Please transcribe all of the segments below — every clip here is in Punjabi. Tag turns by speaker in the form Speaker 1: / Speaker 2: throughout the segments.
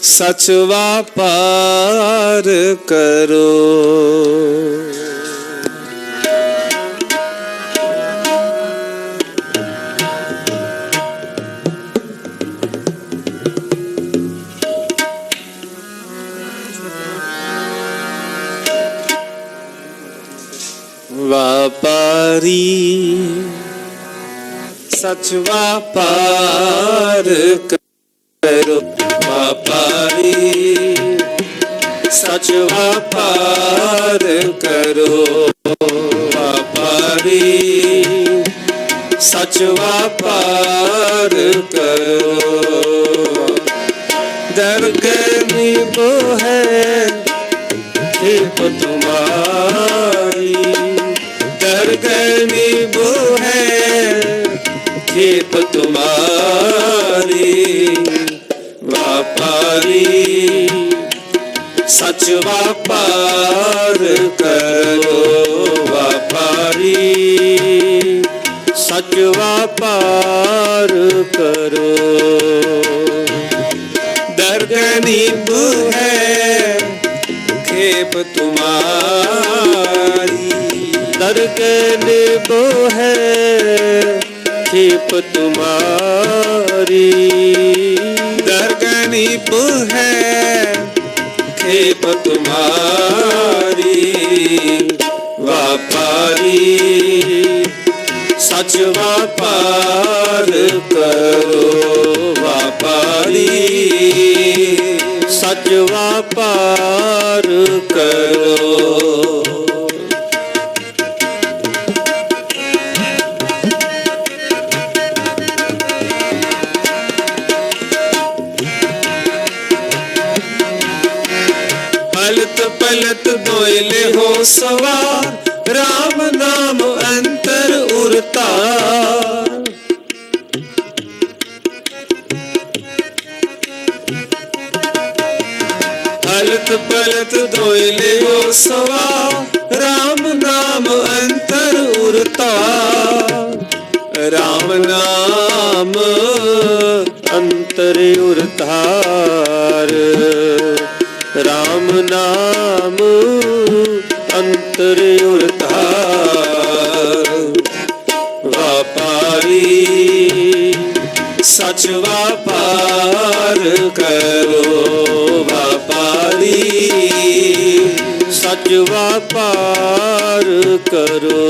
Speaker 1: सच व्यापार करो। व्यापारी सच व्यापार करो। व्यापारी सच व्यापार करो। व्यापारी सच व्यापार करो। दरगनी वो है खेप तुम्हारी। दरगनी वो है खेप तुम्हारी। व्यापारी सच व्यापार करो। व्यापारी सच व्यापार करो। दरगनी वो है खेप तुम्हारी। दरगनी वो है खेप तुम्हारी। दरगनी वो है खेप तुम्हारी। व्यापारी सच व्यापार करो। व्यापारी सच व्यापार करो। हलत पलत दोयले हो सवार। राम नाम अंतर उरता। हलत पलत दोयले हो सवार। राम नाम अंतर उरता। राम नाम अंतर उरतार। राम नाम अंतर उरतार। व्यापारी सच व्यापार करो। व्यापारी सच व्यापार करो।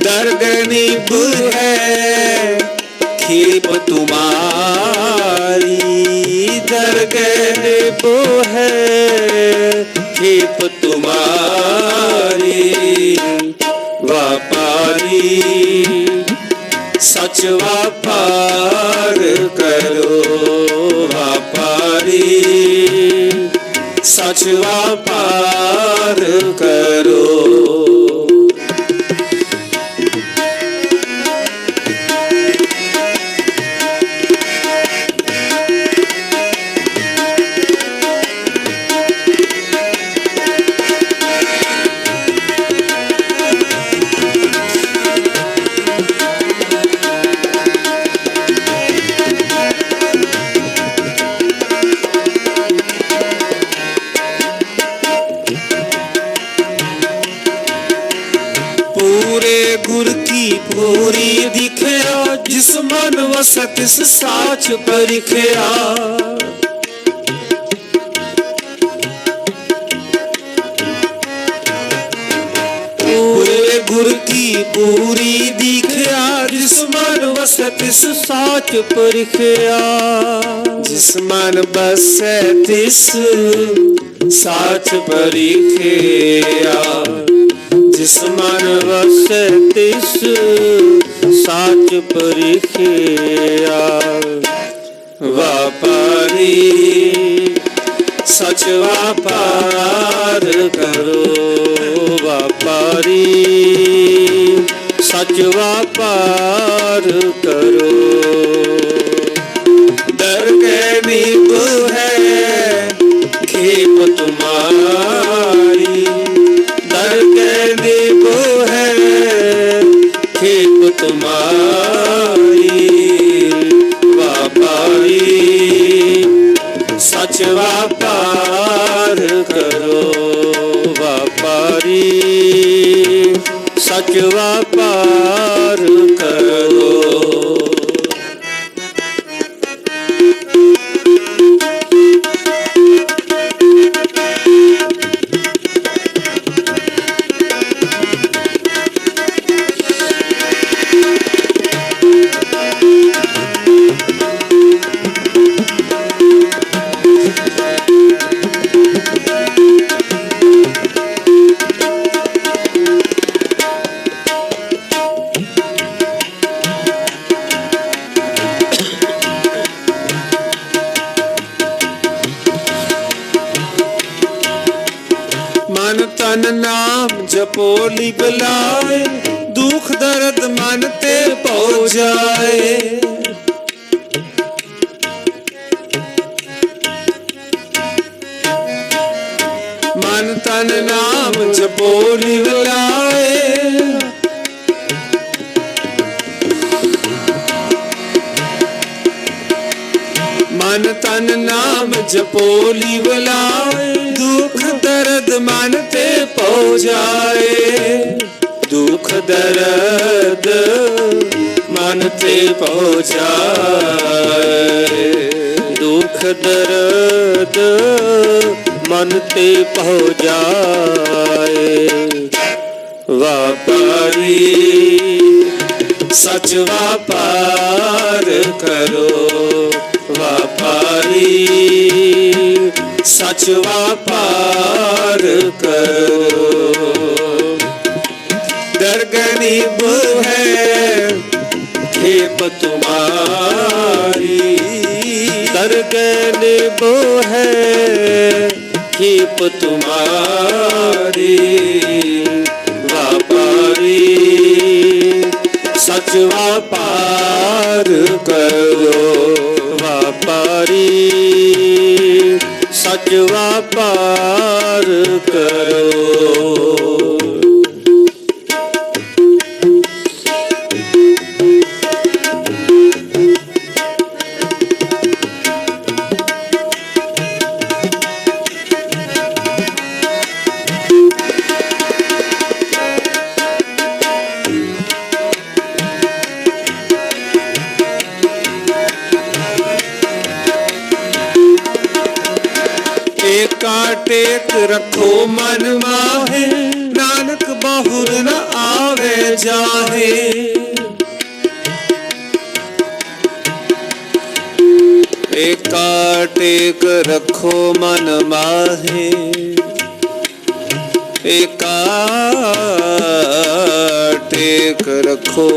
Speaker 1: दरगनी बुर है खेप तुम्हारी। दरगनी वो है खेप तुम्हारी। व्यापारी सच व्यापार करो। व्यापारी सच व्यापार करो। पूरे गुर की पूरी दिखया। जिस मन वसत तिस साच परिखया। पूरे गुर की पूरी दिखया। जिस मन वसत तिस साच परिखया। जिस मन बसै तिस साच परिखया। जिस मन वसै तिस साच परिखया। व्यापारी सच व्यापार करो। व्यापारी सच व्यापार करो। दरगनी वो है खेप तुम्हारी। दरगनी वो है खेप तुम्हारी व्यापारी सच व्यापार करो व्यापारी सच व्यापार करो। मन तन नाम जपोली बुलाए दुख दर्द मन ते पौ जाए। मन तन नाम जपोली बुलाए मन तन नाम जपोली बुलाए दुख दर्द मन ते पौ जाए। दुख दर्द मन ते पौ जाए दुख दर्द मन ते पौ जाए। व्यापारी सच व्यापार करो व्यापारी सच व्यापार करो। दरगनीब है खेप तुम्हारी दरगनीब है खेप तुम्हारी व्यापारी सच व्यापार करो व्यापारी सच व्यापार करो। एका टेक रखो मन माहे नानक बहुर न आवे जाहे। एका टेक रखो मन माहे एका टेक रखो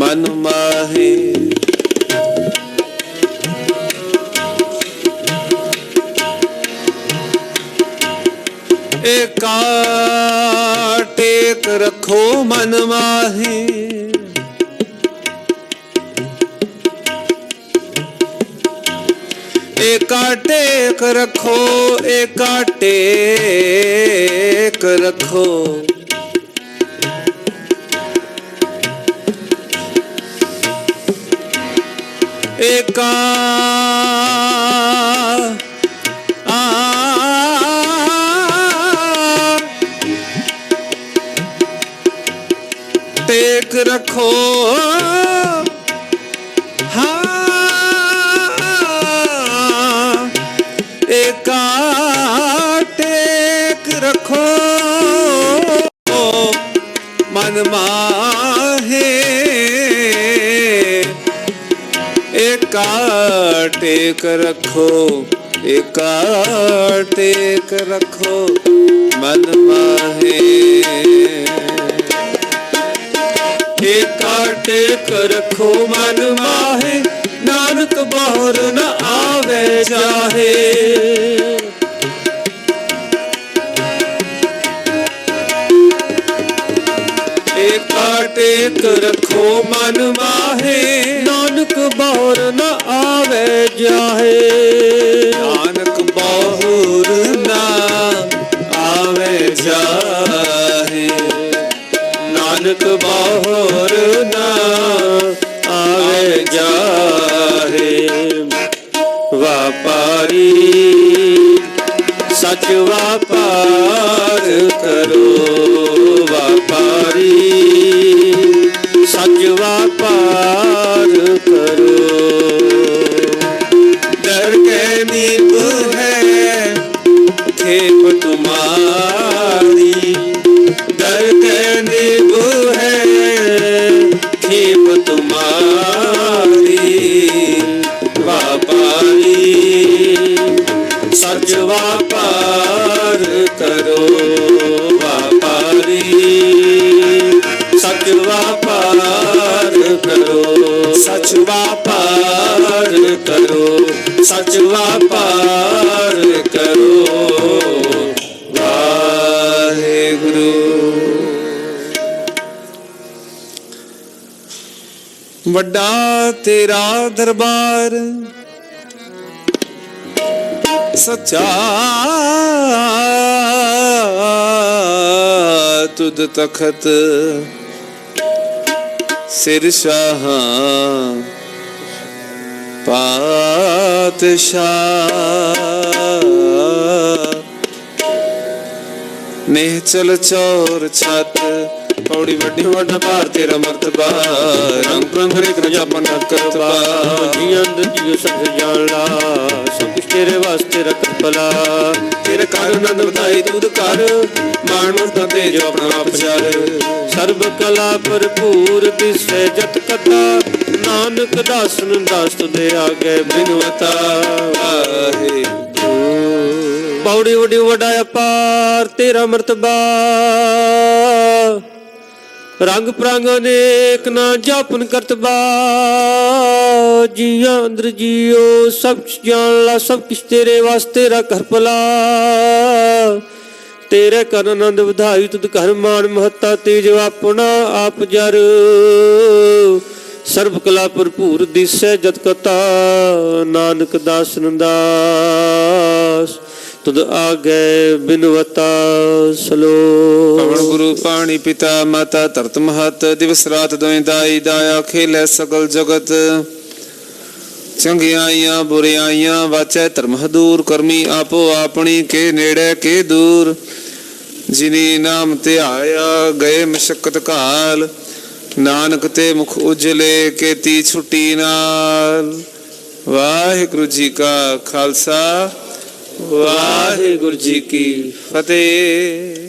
Speaker 1: मन माहे। एका टेक रखो मन माहे एका टेक रखो एका टेक रखो। एका टेक रखो हाँ एका टेक रखो मन माहे एका टेक रखो एका टेक रखो मन माहे। एका टेक रखो मन माहे नानक बहुर न आवे जाहे। एका टेक रखो मन माहे नानक बहुर न आवे जाहे। नानक बहुर न आवे जाहे नानक बहुर न व्यापार करो व्यापारी, सच व्यापार करो। डर के नींव है खेप तुम्हारी, डर के नींव है खेप तुम्हारी। व्यापारी सच व्यापार करो व्यापारी, सच व्यापार करो, सच व्यापार करो, सच व्यापार करो। वाहेगुरु। वड्डा तेरा दरबार सच्चा तुद तखत, सिर शाह पातशाह। निहचल चौर छत पौड़ी वड्डी वड्डा भार तेरा मर्तबा, रंग रंग हरेक न जापन करतबा। जी अंदर जी सब जान ला, सब कुछ तेरे वास्ते रख भला। तेरे कारण नंद बताई दूध कर, मान ममता तेज अपना आप चार। सर्व कला भरपूर दिसै जत कथा, नानक दासन दास तुदे आगे बिनवता। पौड़ी वड्डी वड्डा अपार तेरा मर्तबा, रंग प्रांग अनेक ना जापन करतबा। जिया अंदर जियो सब जान ला, सब किछ तेरे वास्ते रख हर भला। तेरे कर आनंद ਵਧਾਈ तुद घर मान महत्ता तेज अपना आप जर। सर्व कला भरपूर दिसै जत कथा, नानक दासन दास तुद आगे बिनवता। सलो पवन गुरु पाणी पिता माता धरत महत, दिवस रात दोई दाई दाया खेलै सकल जगत। चंगियाइयां बुरियाइयां वाचै धर्म दूर, करमी आपो आपनी के नेड़े के दूर। जिनी नाम ते आया गए मशक्कत काल, नानक ते मुख उजले केती छुट्टी नाल। वाहिगुरु जी का खालसा, वाहिगुरु जी की फतेह।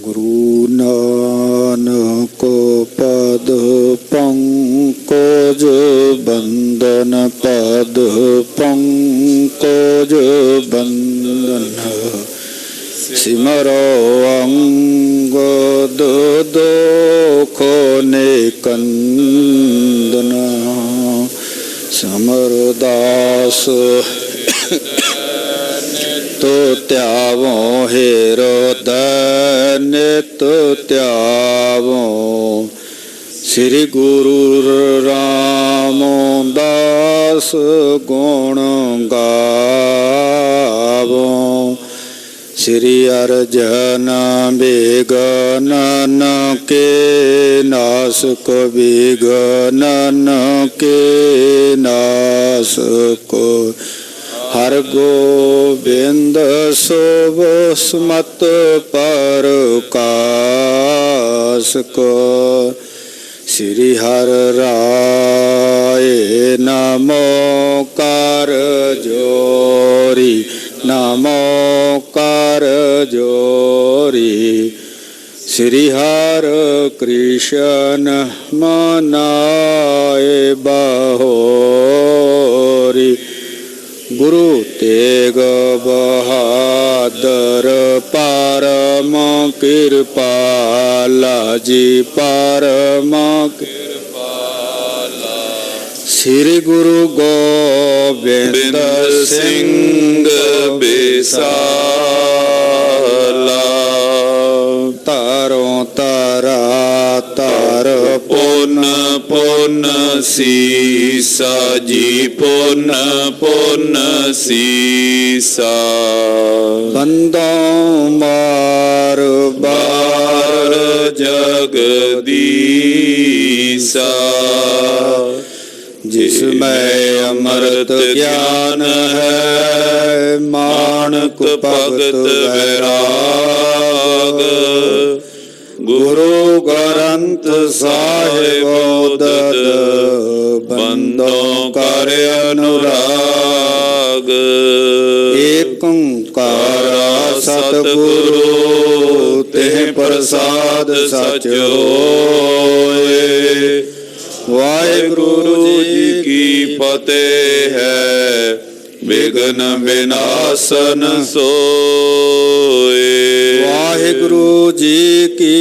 Speaker 2: गुरु नानक पद पंकज बंदन, पद पंकज बंदन। सिमरो अंगद दोख निकंदन, समरदास तो त्यावो हेरो नित त्यावो। श्री गुरु रामदास गुण गावो, श्री अर्जन विघ्नन के नाशक विघ्नन के नाशक हर गोविंद शोभ सुमत प्रकाश को श्री हर राय नमो कर जोरी नमो कर जोरी श्री हर कृष्ण मनाए बहोरी गुरु तेग बहादुर परम कृपाला जी परम कृपाला श्री गुरु गोविंद सिंह बेसाला तारों तारा तार पुन पुन सीसा जी पुन पुन सीसा बंदों मार बार जगदीसा जिसमें अमृत ज्ञान है माणक भगत वैराग गुरु ग्रंथ साहिब दद बंदों कर अनुराग एक ओंकार सतगुरु तेह प्रसाद सच होए वाहिगुरु जी की फतेह है विघ्न विनाशन सोए वाहिगुरु जी की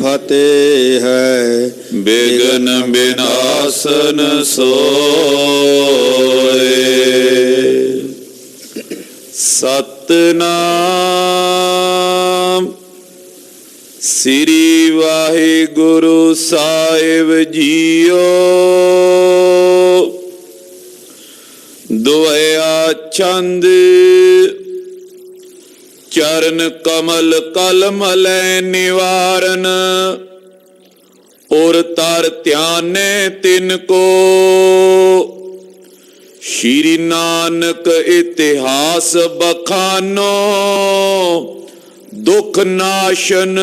Speaker 2: फतेह है विघ्न विनाशन सोए सतनाम श्री वाहिगुरु साहिब जीओ दुआ छंद चरण कमल कलमल निवारण और तर ध्याने तिनको श्री नानक इतिहास बखानो दुख नाशन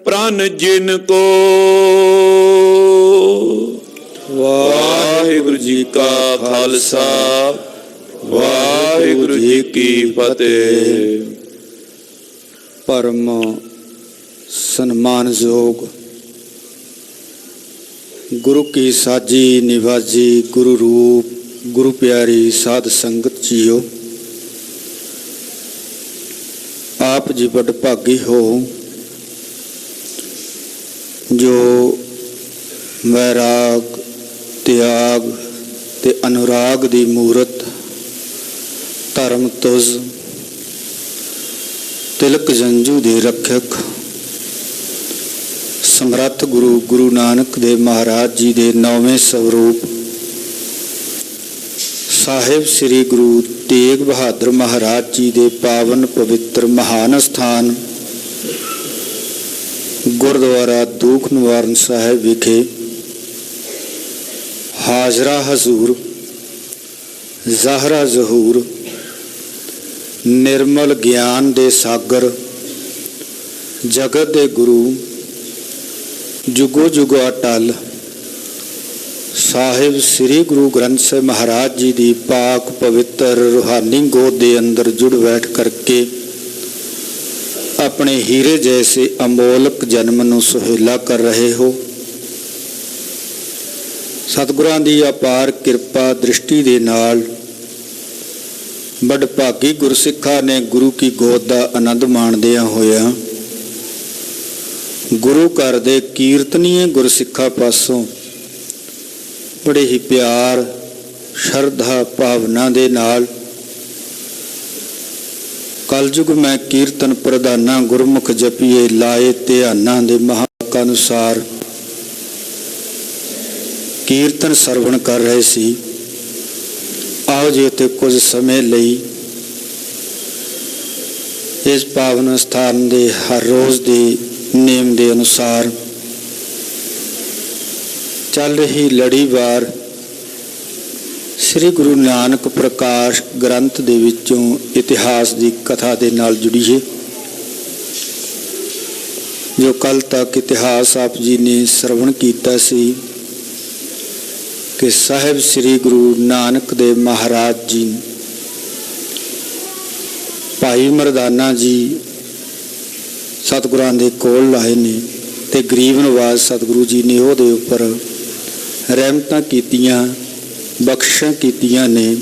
Speaker 2: प्राण जिनको वाहिगुरु जी का खालसा वाहिगुरु जी की फतेह। परम सन्मानयोग गुरु की साजी निवाजी गुरु रूप गुरु प्यारी साध संगत जीओ आप जी बड़ भागी हो जो वैराग त्याग ते अनुराग दी मूरत धर्म तुज तिलक जंजू दे रखक समर्थ गुरु गुरु नानक देव महाराज जी दे 9वें स्वरूप साहिब श्री गुरु तेग बहादुर महाराज जी दे पावन पवित्र महान स्थान गुरुद्वारा दूख निवारण साहिब विखे हाजरा हजूर ज़ाहरा ज़हूर निर्मल ज्ञान दे सागर जगत दे गुरु जुगो जुगो अटल साहिब श्री गुरु ग्रंथ साहिब महाराज जी दी पाक पवित्र रूहानी गोद दे अंदर जुड़ बैठ करके अपने हीरे जैसे अमोलक जन्म नूं सुहेला कर रहे हो। सतगुरां दी अपार किरपा दृष्टि दे नाल बड़ भागी गुरसिखा ने गुरु की गोद दा आनंद माणदियां होया गुरु घर दे कीर्तनीय गुरसिखा पासों बड़े ही प्यार श्रद्धा भावना दे नाल कलयुग में कीर्तन प्रधाना गुरमुख जपीए लाए ध्याना दे महाकानुसार कीर्तन सरवण कर रहे सी। आओ जी उत्ते कुछ समय लई ਇਸ ਪਾਵਨ ਸਥਾਨ ਦੇ ਹਰ ਰੋਜ਼ ਦੇ ਨੇਮ ਦੇ ਅਨੁਸਾਰ ਚੱਲ ਰਹੀ ਲੜੀਵਾਰ ਸ੍ਰੀ ਗੁਰੂ ਨਾਨਕ ਪ੍ਰਕਾਸ਼ ਗ੍ਰੰਥ ਦੇ ਵਿੱਚੋਂ ਇਤਿਹਾਸ ਦੀ ਕਥਾ ਦੇ ਨਾਲ ਜੁੜੀਏ। ਜੋ ਕੱਲ ਤੱਕ ਇਤਿਹਾਸ ਆਪ ਜੀ ਨੇ ਸਰਵਣ ਕੀਤਾ ਸੀ ਕਿ ਸਾਹਿਬ ਸ੍ਰੀ ਗੁਰੂ ਨਾਨਕ ਦੇਵ ਮਹਾਰਾਜ ਜੀ, ਭਾਈ ਮਰਦਾਨਾ ਜੀ ਸਤਿਗੁਰਾਂ ਦੇ ਕੋਲ ਲਾਏ ਨੇ ਤੇ ਗਰੀਬ ਨਵਾਜ਼ ਸਤਿਗੁਰੂ ਜੀ ਨੇ ਉਹਦੇ ਉੱਪਰ ਰਹਿਮਤਾਂ ਕੀਤੀਆਂ, ਬਖਸ਼ਿਸ਼ਾਂ ਕੀਤੀਆਂ ਨੇ।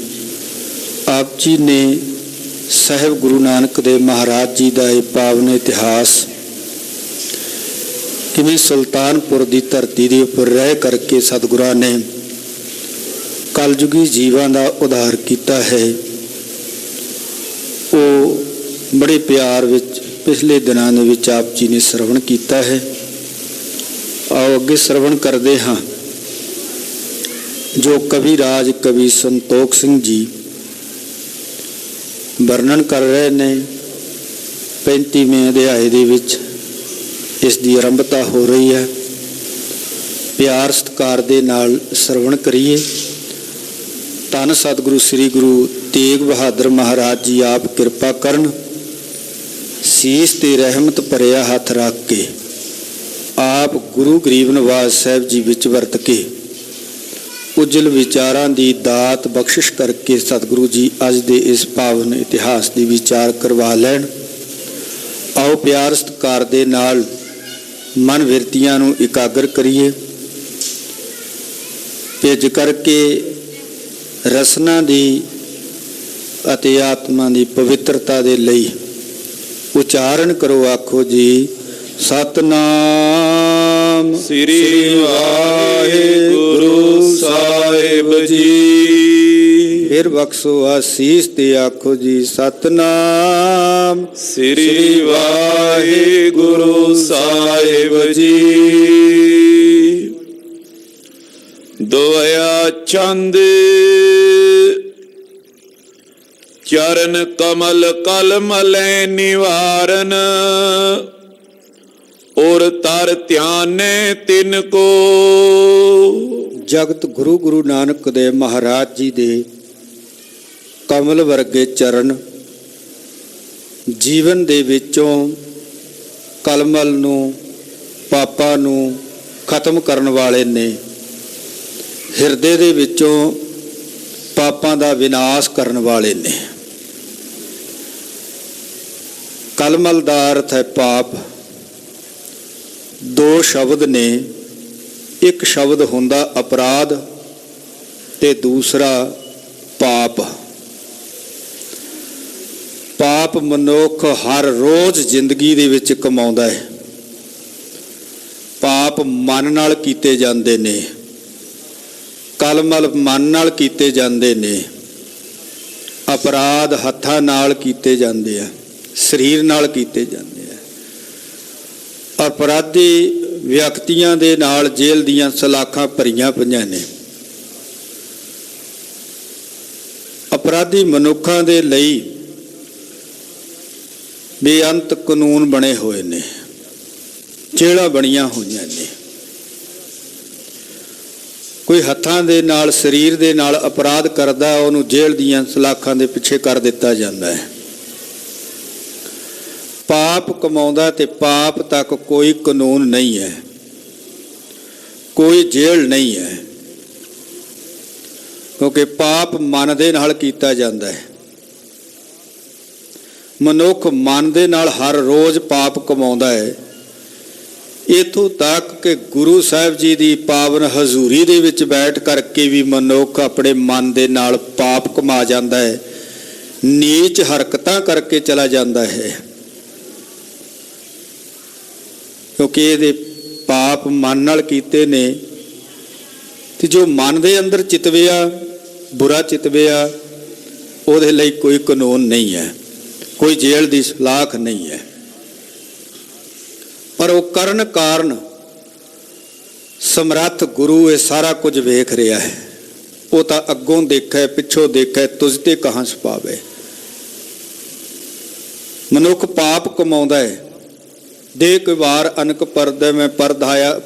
Speaker 2: ਆਪ ਜੀ ਨੇ ਸਾਹਿਬ ਗੁਰੂ ਨਾਨਕ ਦੇਵ ਮਹਾਰਾਜ ਜੀ ਦਾ ਇਹ ਪਾਵਨ ਇਤਿਹਾਸ ਕਿਵੇਂ ਸੁਲਤਾਨਪੁਰ ਦੀ ਧਰਤੀ ਦੇ ਉੱਪਰ ਰਹਿ ਕਰਕੇ ਸਤਿਗੁਰਾਂ ਨੇ ਕਲਯੁਗੀ ਜੀਵਾਂ ਦਾ ਉਧਾਰ ਕੀਤਾ ਹੈ, ਉਹ ਬੜੇ ਪਿਆਰ ਵਿੱਚ ਪਿਛਲੇ ਦਿਨਾਂ ਦੇ ਵਿੱਚ ਆਪ ਜੀ ਨੇ ਸਰਵਣ ਕੀਤਾ ਹੈ। ਆਓ ਅੱਗੇ ਸਰਵਣ ਕਰਦੇ ਹਾਂ। ਜੋ ਕਵੀ ਰਾਜ ਕਵੀ ਸੰਤੋਖ ਸਿੰਘ ਜੀ ਵਰਣਨ ਕਰ ਰਹੇ ਨੇ 35ਵੇਂ ਅਧਿਆਏ ਦੇ ਵਿੱਚ ਇਸ ਦੀ ਆਰੰਭਤਾ ਹੋ ਰਹੀ ਹੈ। ਪਿਆਰ ਸਤਿਕਾਰ ਦੇ ਨਾਲ ਸਰਵਣ ਕਰੀਏ। ਧੰਨ ਸਤਿਗੁਰੂ ਸ੍ਰੀ ਗੁਰੂ ਤੇਗ ਬਹਾਦਰ ਮਹਾਰਾਜ ਜੀ ਆਪ ਕਿਰਪਾ ਕਰਨ, ਸੀਸ ਤੇ ਰਹਿਮਤ ਭਰਿਆ ਹੱਥ ਰੱਖ ਕੇ ਆਪ ਗੁਰੂ ਗਰੀਬ ਨਵਾਜ਼ ਸਾਹਿਬ ਜੀ ਵਿੱਚ ਵਰਤ ਕੇ ਉਜਲ ਵਿਚਾਰਾਂ ਦੀ ਦਾਤ ਬਖਸ਼ਿਸ਼ ਕਰਕੇ ਸਤਿਗੁਰੂ ਜੀ ਅੱਜ ਦੇ ਇਸ ਪਾਵਨ ਇਤਿਹਾਸ ਦੀ ਵਿਚਾਰ ਕਰਵਾ ਲੈਣ। ਆਓ ਪਿਆਰ ਸਤਿਕਾਰ ਦੇ ਨਾਲ ਮਨ ਵਿਰਤੀਆਂ ਨੂੰ ਇਕਾਗਰ ਕਰੀਏ। ਭਿੱਜ ਕਰਕੇ ਰਸਨਾ ਦੀ ਅਤੇ ਆਤਮਾ ਦੀ ਪਵਿੱਤਰਤਾ ਦੇ ਲਈ ਉਚਾਰਨ ਕਰੋ। ਆਖੋ ਜੀ ਸਤਨਾਮ
Speaker 1: ਸ੍ਰੀ ਵਾਹਿਗੁਰੂ ਸਾਹਿਬ ਜੀ।
Speaker 2: ਫਿਰ ਬਖਸ਼ੋ ਆਸੀਸ ਤੇ ਆਖੋ ਜੀ ਸਤਨਾਮ
Speaker 1: ਸ੍ਰੀ ਵਾਹਿਗੁਰੂ ਸਾਹਿਬ ਜੀ। ਦੋਇਆ ਚੰਦ ਚਰਨ ਕਮਲ ਕਲ ਮਲੈ ਨਿਵਾਰਨ, ਔਰ ਤਰ ਧਿਆਨੇ ਤਿਨ ਕੋ।
Speaker 2: ਜਗਤ ਗੁਰੂ ਗੁਰੂ ਨਾਨਕ ਦੇਵ ਮਹਾਰਾਜ ਜੀ ਦੇ ਕਮਲ ਵਰਗੇ ਚਰਨ ਜੀਵਨ ਦੇ ਵਿੱਚੋਂ ਕਲਮਲ ਨੂੰ, ਪਾਪਾਂ ਨੂੰ ਖਤਮ ਕਰਨ ਵਾਲੇ ਨੇ। ਹਿਰਦੇ ਦੇ ਵਿੱਚੋਂ ਪਾਪਾਂ ਦਾ ਵਿਨਾਸ਼ ਕਰਨ ਵਾਲੇ ਨੇ। ਕਲਮਲ ਦਾ ਅਰਥ ਹੈ ਪਾਪ। ਦੋ ਸ਼ਬਦ ਨੇ, ਇੱਕ ਸ਼ਬਦ ਹੁੰਦਾ ਅਪਰਾਧ ਤੇ ਦੂਸਰਾ ਪਾਪ। ਪਾਪ ਮਨੁੱਖ ਹਰ ਰੋਜ਼ ਜ਼ਿੰਦਗੀ ਦੇ ਵਿੱਚ ਕਮਾਉਂਦਾ ਹੈ। ਪਾਪ ਮਨ ਨਾਲ ਕੀਤੇ ਜਾਂਦੇ ਨੇ, ਕਲਮਲ ਮਨ ਨਾਲ ਕੀਤੇ ਜਾਂਦੇ ਨੇ, ਅਪਰਾਧ ਹੱਥਾਂ ਨਾਲ ਕੀਤੇ ਜਾਂਦੇ ਆ, ਸਰੀਰ ਨਾਲ ਕੀਤੇ ਜਾਂਦੇ ਆ। ਅਪਰਾਧੀ ਵਿਅਕਤੀਆਂ ਦੇ ਨਾਲ ਜੇਲ੍ਹ ਦੀਆਂ ਸਲਾਖਾਂ ਭਰੀਆਂ ਪਈਆਂ ਨੇ। ਅਪਰਾਧੀ ਮਨੁੱਖਾਂ ਦੇ ਲਈ ਬੇਅੰਤ ਕਾਨੂੰਨ ਬਣੇ ਹੋਏ ਨੇ, ਜੇਲ੍ਹਾਂ ਬਣੀਆਂ ਹੋਈਆਂ ਨੇ। ਕੋਈ ਹੱਥਾਂ ਦੇ ਨਾਲ, ਸਰੀਰ ਦੇ ਨਾਲ ਅਪਰਾਧ ਕਰਦਾ, ਉਹਨੂੰ ਜੇਲ੍ਹ ਦੀਆਂ ਸਲਾਖਾਂ ਦੇ ਪਿੱਛੇ ਕਰ ਦਿੱਤਾ ਜਾਂਦਾ ਹੈ। ਪਾਪ ਕਮਾਉਂਦਾ ਤੇ ਪਾਪ ਤੱਕ ਕੋਈ ਕਾਨੂੰਨ ਨਹੀਂ ਹੈ, ਕੋਈ ਜੇਲ੍ਹ ਨਹੀਂ ਹੈ, ਕਿਉਂਕਿ ਪਾਪ ਮਨ ਦੇ ਨਾਲ ਕੀਤਾ ਜਾਂਦਾ ਹੈ। ਮਨੁੱਖ ਮਨ ਦੇ ਨਾਲ ਹਰ ਰੋਜ਼ ਪਾਪ ਕਮਾਉਂਦਾ ਹੈ। ਇੱਥੋਂ ਤੱਕ ਕਿ ਗੁਰੂ ਸਾਹਿਬ ਜੀ ਦੀ ਪਾਵਨ ਹਜ਼ੂਰੀ ਦੇ ਵਿੱਚ ਬੈਠ ਕਰਕੇ ਵੀ ਮਨੁੱਖ ਆਪਣੇ ਮਨ ਦੇ ਨਾਲ ਪਾਪ ਕਮਾ ਜਾਂਦਾ ਹੈ, ਨੀਚ ਹਰਕਤਾਂ ਕਰਕੇ ਚਲਾ ਜਾਂਦਾ ਹੈ, ਕਿਉਂਕਿ ਇਹਦੇ ਪਾਪ ਮਨ ਨਾਲ ਕੀਤੇ ਨੇ। ਤੇ ਜੋ ਮਨ ਦੇ ਅੰਦਰ ਚਿਤਵਿਆ, ਬੁਰਾ ਚਿਤਵਿਆ, ਉਹਦੇ ਲਈ ਕੋਈ ਕਾਨੂੰਨ ਨਹੀਂ ਹੈ, ਕੋਈ ਜੇਲ੍ਹ ਦੀ ਸਲਾਖ ਨਹੀਂ ਹੈ। ਪਰ ਉਹ ਕਰਨ ਕਾਰਨ ਸਮਰੱਥ ਗੁਰੂ ਇਹ ਸਾਰਾ ਕੁਝ ਵੇਖ ਰਿਹਾ ਹੈ। ਉਹ ਤਾਂ ਅੱਗੋਂ ਦੇਖੇ, ਪਿੱਛੋਂ ਦੇਖੇ, ਤੁਝ ਤੇ ਕਹਾਂ ਛੁਪਾਵੇ। ਮਨੁੱਖ ਪਾਪ ਕਮਾਉਂਦਾ ਹੈ। ਦੇ ਕੋਈ ਵਾਰ ਅਨਕ ਪਰਦੇ ਮੈਂ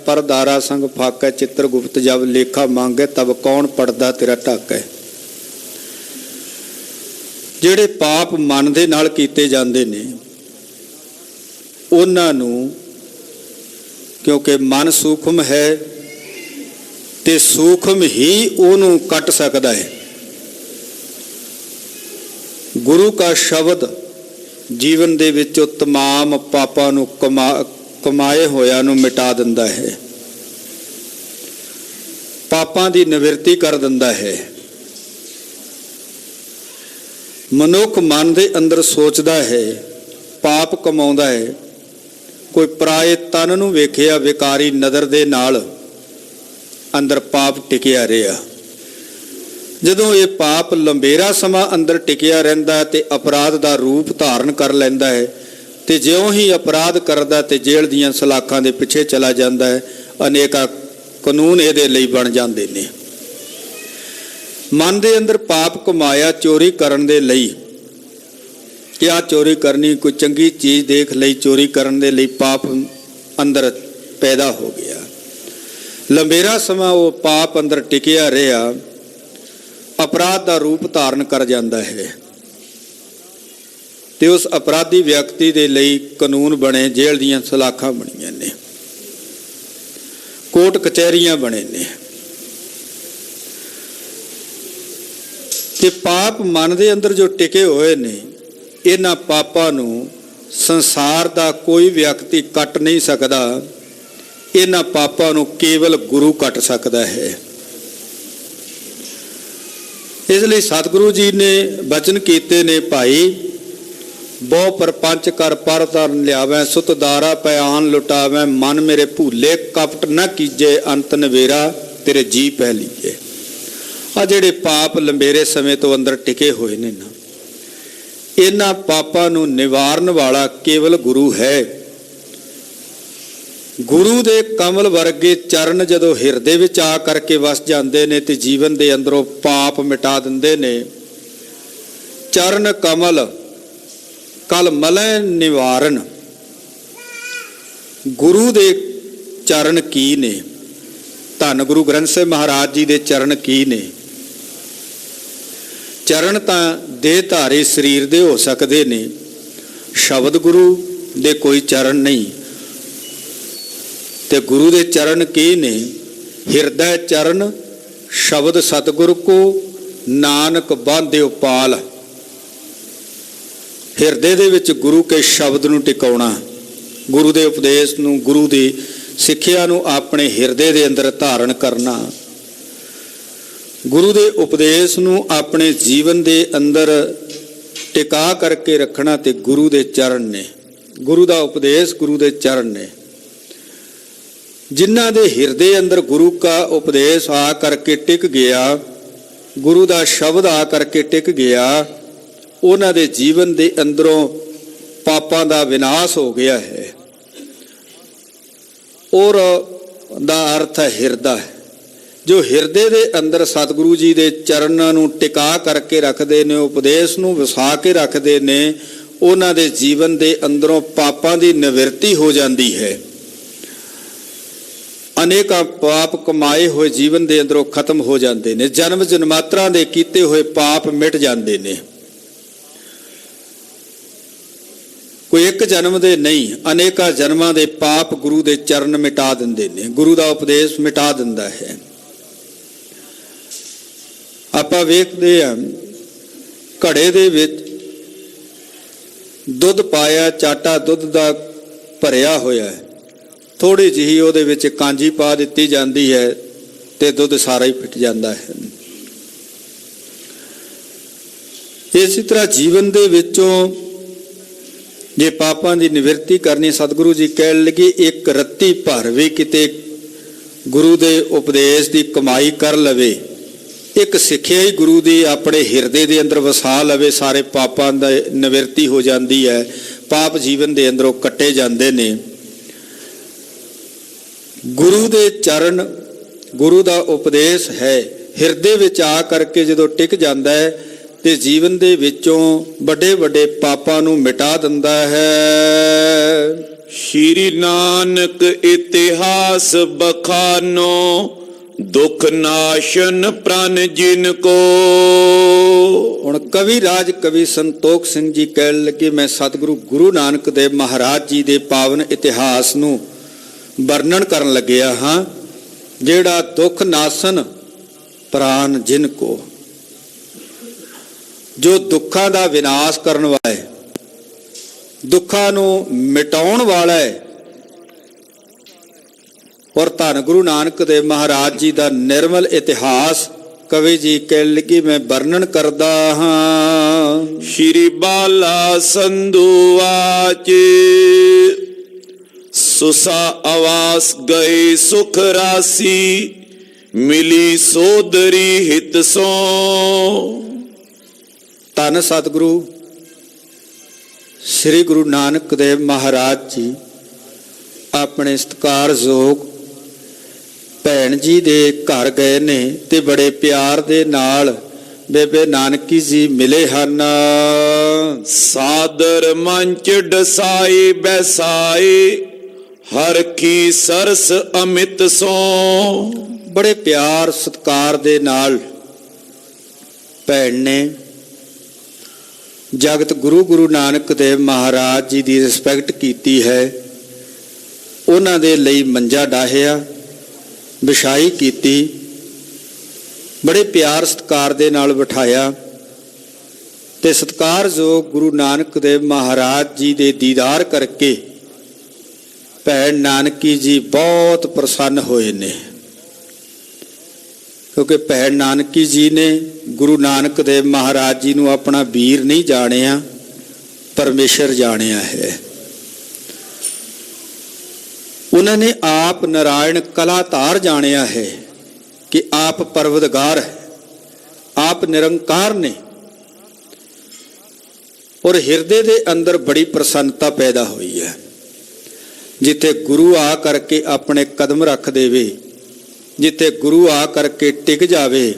Speaker 2: ਪਰਦਾਰਾ ਸੰਗ ਫਾਕੈ ਚਿੱਤਰ ਗੁਪਤ ਜਬ ਲੇਖਾ ਮੰਗੈ ਤਬ ਕੌਣ ਪੜਦਾ ਤੇਰਾ ਢਾਕੈ। ਜਿਹੜੇ ਪਾਪ ਮਨ ਦੇ ਨਾਲ ਕੀਤੇ ਜਾਂਦੇ ਨੇ ਉਹਨਾਂ ਨੂੰ, ਕਿਉਂਕਿ ਮਨ ਸੂਖਮ ਹੈ ਤੇ ਸੂਖਮ ਹੀ ਉਹਨੂੰ ਕੱਟ ਸਕਦਾ ਹੈ। ਗੁਰੂ ਕਾ ਸ਼ਬਦ ਜੀਵਨ ਦੇ ਵਿੱਚੋਂ ਤਮਾਮ ਪਾਪਾਂ ਨੂੰ ਕਮਾਏ ਹੋਇਆਂ ਨੂੰ ਮਿਟਾ ਦਿੰਦਾ ਹੈ, ਪਾਪਾਂ ਦੀ ਨਿਵਰਤੀ ਕਰ ਦਿੰਦਾ ਹੈ। ਮਨੁੱਖ ਮਨ ਦੇ ਅੰਦਰ ਸੋਚਦਾ ਹੈ, ਪਾਪ ਕਮਾਉਂਦਾ ਹੈ, ਕੋਈ ਪਰਾਏ ਤਨ ਨੂੰ ਵੇਖਿਆ ਵਿਕਾਰੀ ਨਜ਼ਰ ਦੇ ਨਾਲ ਅੰਦਰ ਪਾਪ ਟਿਕਿਆ ਰਿਹਾ। ਜਦੋਂ ਇਹ ਪਾਪ ਲੰਬੇਰਾ ਸਮਾਂ ਅੰਦਰ ਟਿਕਿਆ ਰਹਿੰਦਾ ਤੇ ਅਪਰਾਧ ਦਾ ਰੂਪ ਧਾਰਨ ਕਰ ਲੈਂਦਾ ਹੈ ਤੇ ਜਿਉਂ ਹੀ ਅਪਰਾਧ ਕਰਦਾ ਤੇ ਜੇਲ੍ਹ ਦੀਆਂ ਸਲਾਖਾਂ ਦੇ ਪਿੱਛੇ ਚਲਾ ਜਾਂਦਾ ਹੈ, ਅਨੇਕਾਂ ਕਾਨੂੰਨ ਇਹਦੇ ਲਈ ਬਣ ਜਾਂਦੇ ਨੇ। ਮਨ ਦੇ ਅੰਦਰ ਪਾਪ ਕਮਾਇਆ ਚੋਰੀ ਕਰਨ ਦੇ ਲਈ, ਕਿ ਆਹ ਚੋਰੀ ਕਰਨੀ, ਕੋਈ ਚੰਗੀ ਚੀਜ਼ ਦੇਖ ਲਈ ਚੋਰੀ ਕਰਨ ਦੇ ਲਈ ਪਾਪ ਅੰਦਰ ਪੈਦਾ ਹੋ ਗਿਆ। ਲੰਬੇਰਾ ਸਮਾਂ ਉਹ ਪਾਪ ਅੰਦਰ ਟਿਕਿਆ ਰਿਹਾ, ਅਪਰਾਧ ਦਾ ਰੂਪ ਧਾਰਨ ਕਰ ਜਾਂਦਾ ਹੈ ਤੇ ਉਸ ਅਪਰਾਧੀ ਵਿਅਕਤੀ ਦੇ ਲਈ ਕਾਨੂੰਨ ਬਣੇ, ਜੇਲ੍ਹ ਦੀਆਂ ਸਲਾਖਾਂ ਬਣੀਆਂ ਨੇ, ਕੋਰਟ ਕਚਹਿਰੀਆਂ ਬਣੇ ਨੇ। ਤੇ ਪਾਪ ਮਨ ਦੇ ਅੰਦਰ ਜੋ ਟਿਕੇ ਹੋਏ ਨੇ, ਇਹਨਾਂ ਪਾਪਾਂ ਨੂੰ ਸੰਸਾਰ ਦਾ ਕੋਈ ਵਿਅਕਤੀ ਕੱਟ ਨਹੀਂ ਸਕਦਾ। ਇਹਨਾਂ ਪਾਪਾਂ ਨੂੰ ਕੇਵਲ ਗੁਰੂ ਕੱਟ ਸਕਦਾ ਹੈ। ਇਸ ਲਈ ਸਤਿਗੁਰੂ ਜੀ ਨੇ ਬਚਨ ਕੀਤੇ ਨੇ, ਭਾਈ ਬਹੁ ਪਰਪੰਚ ਕਰ ਪਰ ਧਰਨ ਲਿਆਵੈ, ਸੁਤ ਦਾਰਾ ਪਿਆਨ ਲੁਟਾਵੈ, ਮਨ ਮੇਰੇ ਭੂਲੇ ਕਪਟ ਨਾ ਕੀਜੇ, ਅੰਤ ਨਵੇਰਾ ਤੇਰੇ ਜੀ ਪੈ ਲੀਜੇ। ਆ ਜਿਹੜੇ ਪਾਪ ਲੰਬੇਰੇ ਸਮੇਂ ਤੋਂ ਅੰਦਰ ਟਿਕੇ ਹੋਏ ਨੇ ਨਾ, ਇਹਨਾਂ ਪਾਪਾਂ ਨੂੰ ਨਿਵਾਰਨ ਵਾਲਾ ਕੇਵਲ ਗੁਰੂ ਹੈ। ਗੁਰੂ ਦੇ ਕਮਲ ਵਰਗੇ ਚਰਨ ਜਦੋਂ ਹਿਰਦੇ ਵਿੱਚ ਆ ਕਰਕੇ ਵਸ ਜਾਂਦੇ ਨੇ ਤੇ ਜੀਵਨ ਦੇ ਅੰਦਰੋਂ ਪਾਪ ਮਿਟਾ ਦਿੰਦੇ ਨੇ। ਚਰਨ ਕਮਲ ਕਲ ਮਲੈ ਨਿਵਾਰਨ। ਗੁਰੂ ਦੇ ਚਰਨ ਕੀ ਨੇ? ਧੰਨ ਗੁਰੂ ਗ੍ਰੰਥ ਸਾਹਿਬ ਮਹਾਰਾਜ ਜੀ ਦੇ ਚਰਨ ਕੀ ਨੇ? ਚਰਨ ਤਾਂ ਦੇਹਧਾਰੀ ਸਰੀਰ ਦੇ ਹੋ ਸਕਦੇ ਨੇ, ਸ਼ਬਦ ਗੁਰੂ ਦੇ ਕੋਈ ਚਰਨ ਨਹੀਂ। ਤੇ ਗੁਰੂ ਦੇ ਚਰਨ ਕੀ ਨੇ? ਹਿਰਦੈ ਚਰਨ ਸ਼ਬਦ ਸਤਿਗੁਰ ਕੋ, ਨਾਨਕ ਬਾਂਧਿਓ ਪਾਲ। ਹਿਰਦੇ ਦੇ ਵਿੱਚ ਗੁਰੂ ਕੇ ਸ਼ਬਦ ਨੂੰ ਟਿਕਾਉਣਾ, ਗੁਰੂ ਦੇ ਉਪਦੇਸ਼ ਨੂੰ, ਗੁਰੂ ਦੀ ਸਿੱਖਿਆ ਨੂੰ ਆਪਣੇ ਹਿਰਦੇ ਦੇ ਅੰਦਰ ਧਾਰਨ ਕਰਨਾ, ਗੁਰੂ ਦੇ ਉਪਦੇਸ਼ ਨੂੰ ਆਪਣੇ ਜੀਵਨ ਦੇ ਅੰਦਰ ਟਿਕਾ ਕਰਕੇ ਰੱਖਣਾ ਤੇ ਗੁਰੂ ਦੇ ਚਰਨ ਨੇ। ਗੁਰੂ ਦਾ ਉਪਦੇਸ਼ ਗੁਰੂ ਦੇ ਚਰਨ ਨੇ। ਜਿਨ੍ਹਾਂ ਦੇ ਹਿਰਦੇ ਅੰਦਰ ਗੁਰੂ ਕਾ ਉਪਦੇਸ਼ ਆ ਕਰਕੇ ਟਿਕ ਗਿਆ, ਗੁਰੂ ਦਾ ਸ਼ਬਦ ਆ ਕਰਕੇ ਟਿਕ ਗਿਆ, ਉਹਨਾਂ ਦੇ ਜੀਵਨ ਦੇ ਅੰਦਰੋਂ ਪਾਪਾਂ ਦਾ ਵਿਨਾਸ਼ ਹੋ ਗਿਆ ਹੈ। ਔਰ ਦਾ ਅਰਥ ਹੈ ਹਿਰਦਾ। ਜੋ ਹਿਰਦੇ ਦੇ ਅੰਦਰ ਸਤਿਗੁਰੂ ਜੀ ਦੇ ਚਰਨਾਂ ਨੂੰ ਟਿਕਾ ਕਰਕੇ ਰੱਖਦੇ ਨੇ, ਉਪਦੇਸ਼ ਨੂੰ ਵਸਾ ਕੇ ਰੱਖਦੇ ਨੇ, ਉਹਨਾਂ ਦੇ ਜੀਵਨ ਦੇ ਅੰਦਰੋਂ ਪਾਪਾਂ ਦੀ ਨਿਵਰਤੀ ਹੋ ਜਾਂਦੀ ਹੈ। ਅਨੇਕਾਂ ਪਾਪ ਕਮਾਏ ਹੋਏ ਜੀਵਨ ਦੇ ਅੰਦਰੋਂ ਖਤਮ ਹੋ ਜਾਂਦੇ ਨੇ। ਜਨਮ ਜਨਮਾਤਰਾਂ ਦੇ ਕੀਤੇ ਹੋਏ ਪਾਪ ਮਿਟ ਜਾਂਦੇ ਨੇ। ਕੋਈ ਇੱਕ ਜਨਮ ਦੇ ਨਹੀਂ, ਅਨੇਕਾਂ ਜਨਮਾਂ ਦੇ ਪਾਪ ਗੁਰੂ ਦੇ ਚਰਨ ਮਿਟਾ ਦਿੰਦੇ ਨੇ, ਗੁਰੂ ਦਾ ਉਪਦੇਸ਼ ਮਿਟਾ ਦਿੰਦਾ ਹੈ। ਆਪਾਂ ਵੇਖਦੇ ਹਾਂ, ਘੜੇ ਦੇ ਵਿੱਚ ਦੁੱਧ ਪਾਇਆ, ਚਾਟਾ ਦੁੱਧ ਦਾ ਭਰਿਆ ਹੋਇਆ ਹੈ, ਥੋੜੀ ਜਿਹੀ ਉਹਦੇ ਵਿੱਚ ਕਾਂਜੀ ਪਾ ਦਿੱਤੀ ਜਾਂਦੀ ਹੈ ਤੇ ਦੁੱਧ ਸਾਰਾ ਹੀ ਪਿੱਟ ਜਾਂਦਾ ਹੈ। ਇਸੇ ਤਰ੍ਹਾਂ ਜੀਵਨ ਦੇ ਵਿੱਚੋਂ ਜੇ ਪਾਪਾਂ ਦੀ ਨਿਵਰਤੀ ਕਰਨੀ, ਸਤਿਗੁਰੂ ਜੀ ਕਹਿਣ ਲੱਗੇ, ਇੱਕ ਰੱਤੀ ਭਰ ਵੀ ਕਿਤੇ ਗੁਰੂ ਦੇ ਉਪਦੇਸ਼ ਦੀ ਕਮਾਈ ਕਰ ਲਵੇ, ਇੱਕ ਸਿੱਖਿਆ ਹੀ ਗੁਰੂ ਦੀ ਆਪਣੇ ਹਿਰਦੇ ਦੇ ਅੰਦਰ ਵਸਾ ਲਵੇ, ਸਾਰੇ ਪਾਪਾਂ ਦਾ ਨਿਵਰਤੀ ਹੋ ਜਾਂਦੀ ਹੈ। ਪਾਪ ਜੀਵਨ ਦੇ ਅੰਦਰੋਂ ਕੱਟੇ ਜਾਂਦੇ ਨੇ। ਗੁਰੂ ਦੇ ਚਰਨ, ਗੁਰੂ ਦਾ ਉਪਦੇਸ਼ ਹੈ, ਹਿਰਦੇ ਵਿੱਚ ਆ ਕਰਕੇ ਜਦੋਂ ਟਿਕ ਜਾਂਦਾ ਹੈ ਤੇ ਜੀਵਨ ਦੇ ਵਿੱਚੋਂ ਵੱਡੇ ਵੱਡੇ ਪਾਪਾਂ ਨੂੰ ਮਿਟਾ ਦਿੰਦਾ ਹੈ।
Speaker 1: ਸ਼੍ਰੀ ਨਾਨਕ ਇਤਿਹਾਸ ਬਖਾਨੋ, ਦੁਖ ਨਾਸ਼ਨ ਪ੍ਰਣ ਜਿਨ ਕੋ।
Speaker 2: ਹੁਣ ਕਵੀ ਰਾਜ ਕਵੀ ਸੰਤੋਖ ਸਿੰਘ ਜੀ ਕਹਿਣ ਲੱਗੇ, ਮੈਂ ਸਤਿਗੁਰੂ ਗੁਰੂ ਨਾਨਕ ਦੇਵ ਮਹਾਰਾਜ ਜੀ ਦੇ ਪਾਵਨ ਇਤਿਹਾਸ ਨੂੰ ਵਰਣਨ ਕਰਨ ਲੱਗਿਆ ਹਾਂ, ਜਿਹੜਾ ਦੁੱਖ ਨਾਸ਼ਨ ਪ੍ਰਾਨ ਜਿਨ ਕੋ, ਜੋ ਦੁੱਖਾਂ ਦਾ ਵਿਨਾਸ਼ ਕਰਨ ਵਾਲਾ ਹੈ, ਦੁੱਖਾਂ ਨੂੰ ਮਿਟਾਉਣ ਵਾਲਾ ਹੈ। ਔਰ ਧੰਨ ਗੁਰੂ ਨਾਨਕ ਦੇਵ ਮਹਾਰਾਜ ਜੀ ਦਾ ਨਿਰਮਲ ਇਤਿਹਾਸ ਕਵੀ ਜੀ ਕਹਿਣ ਲੱਗੀ, ਮੈਂ ਵਰਣਨ ਕਰਦਾ ਹਾਂ।
Speaker 1: ਸ਼੍ਰੀ ਬਾਲਾ ਸੰਧੂ ਆਚ, ਸੁਸਾ ਆਵਾਸ ਗਏ ਸੁਖ ਰਾਸੀ, ਮਿਲੀ ਸੋਦਰੀ ਹਿਤ ਸੋ।
Speaker 2: ਧੰਨ ਸਤਿਗੁਰੂ ਸ੍ਰੀ ਗੁਰੂ ਨਾਨਕ ਦੇਵ ਮਹਾਰਾਜ ਜੀ ਆਪਣੇ ਸਤਿਕਾਰਯੋਗ ਭੈਣ ਜੀ ਦੇ ਘਰ ਗਏ ਨੇ ਤੇ ਬੜੇ ਪਿਆਰ ਦੇ ਨਾਲ ਬੇਬੇ ਨਾਨਕੀ ਜੀ ਮਿਲੇ ਹਨ।
Speaker 1: ਸਾਦਰ ਮੰਚ ਡਸਾਈ ਬੈਸਾਈ, ਹਰ ਕੀ ਸਰਸ ਅਮਿਤ ਸੋ।
Speaker 2: ਬੜੇ ਪਿਆਰ ਸਤਿਕਾਰ ਦੇ ਨਾਲ ਭੈਣ ਨੇ ਜਗਤ ਗੁਰੂ ਗੁਰੂ ਨਾਨਕ ਦੇਵ ਮਹਾਰਾਜ ਜੀ ਦੀ ਰਿਸਪੈਕਟ ਕੀਤੀ ਹੈ। ਉਹਨਾਂ ਦੇ ਲਈ ਮੰਜਾ ਡਾਹਿਆ, ਵਿਛਾਈ ਕੀਤੀ, ਬੜੇ ਪਿਆਰ ਸਤਿਕਾਰ ਦੇ ਨਾਲ ਬਿਠਾਇਆ ਤੇ ਸਤਿਕਾਰਯੋਗ ਗੁਰੂ ਨਾਨਕ ਦੇਵ ਮਹਾਰਾਜ ਜੀ ਦੇ ਦੀਦਾਰ ਕਰਕੇ ਭੈਣ ਨਾਨਕੀ ਜੀ ਬਹੁਤ ਪ੍ਰਸੰਨ ਹੋਏ ਨੇ, ਕਿਉਂਕਿ ਭੈਣ ਨਾਨਕੀ ਜੀ ਨੇ ਗੁਰੂ ਨਾਨਕ ਦੇਵ ਮਹਾਰਾਜ ਜੀ ਨੂੰ ਆਪਣਾ ਵੀਰ ਨਹੀਂ ਜਾਣਿਆ, ਪਰਮੇਸ਼ਰ ਜਾਣਿਆ ਹੈ। ਉਹਨਾਂ ਨੇ ਆਪ ਨਾਰਾਇਣ ਕਲਾਧਾਰ ਜਾਣਿਆ ਹੈ ਕਿ ਆਪ ਪਰਵਤਗਾਰ ਹੈ, ਆਪ ਨਿਰੰਕਾਰ ਨੇ। ਔਰ ਹਿਰਦੇ ਦੇ ਅੰਦਰ ਬੜੀ ਪ੍ਰਸੰਨਤਾ ਪੈਦਾ ਹੋਈ ਹੈ। ਜਿੱਥੇ ਗੁਰੂ ਆ ਕਰਕੇ ਆਪਣੇ ਕਦਮ ਰੱਖ ਦੇਵੇ, ਜਿੱਥੇ ਗੁਰੂ ਆ ਕਰਕੇ ਟਿਕ ਜਾਵੇ,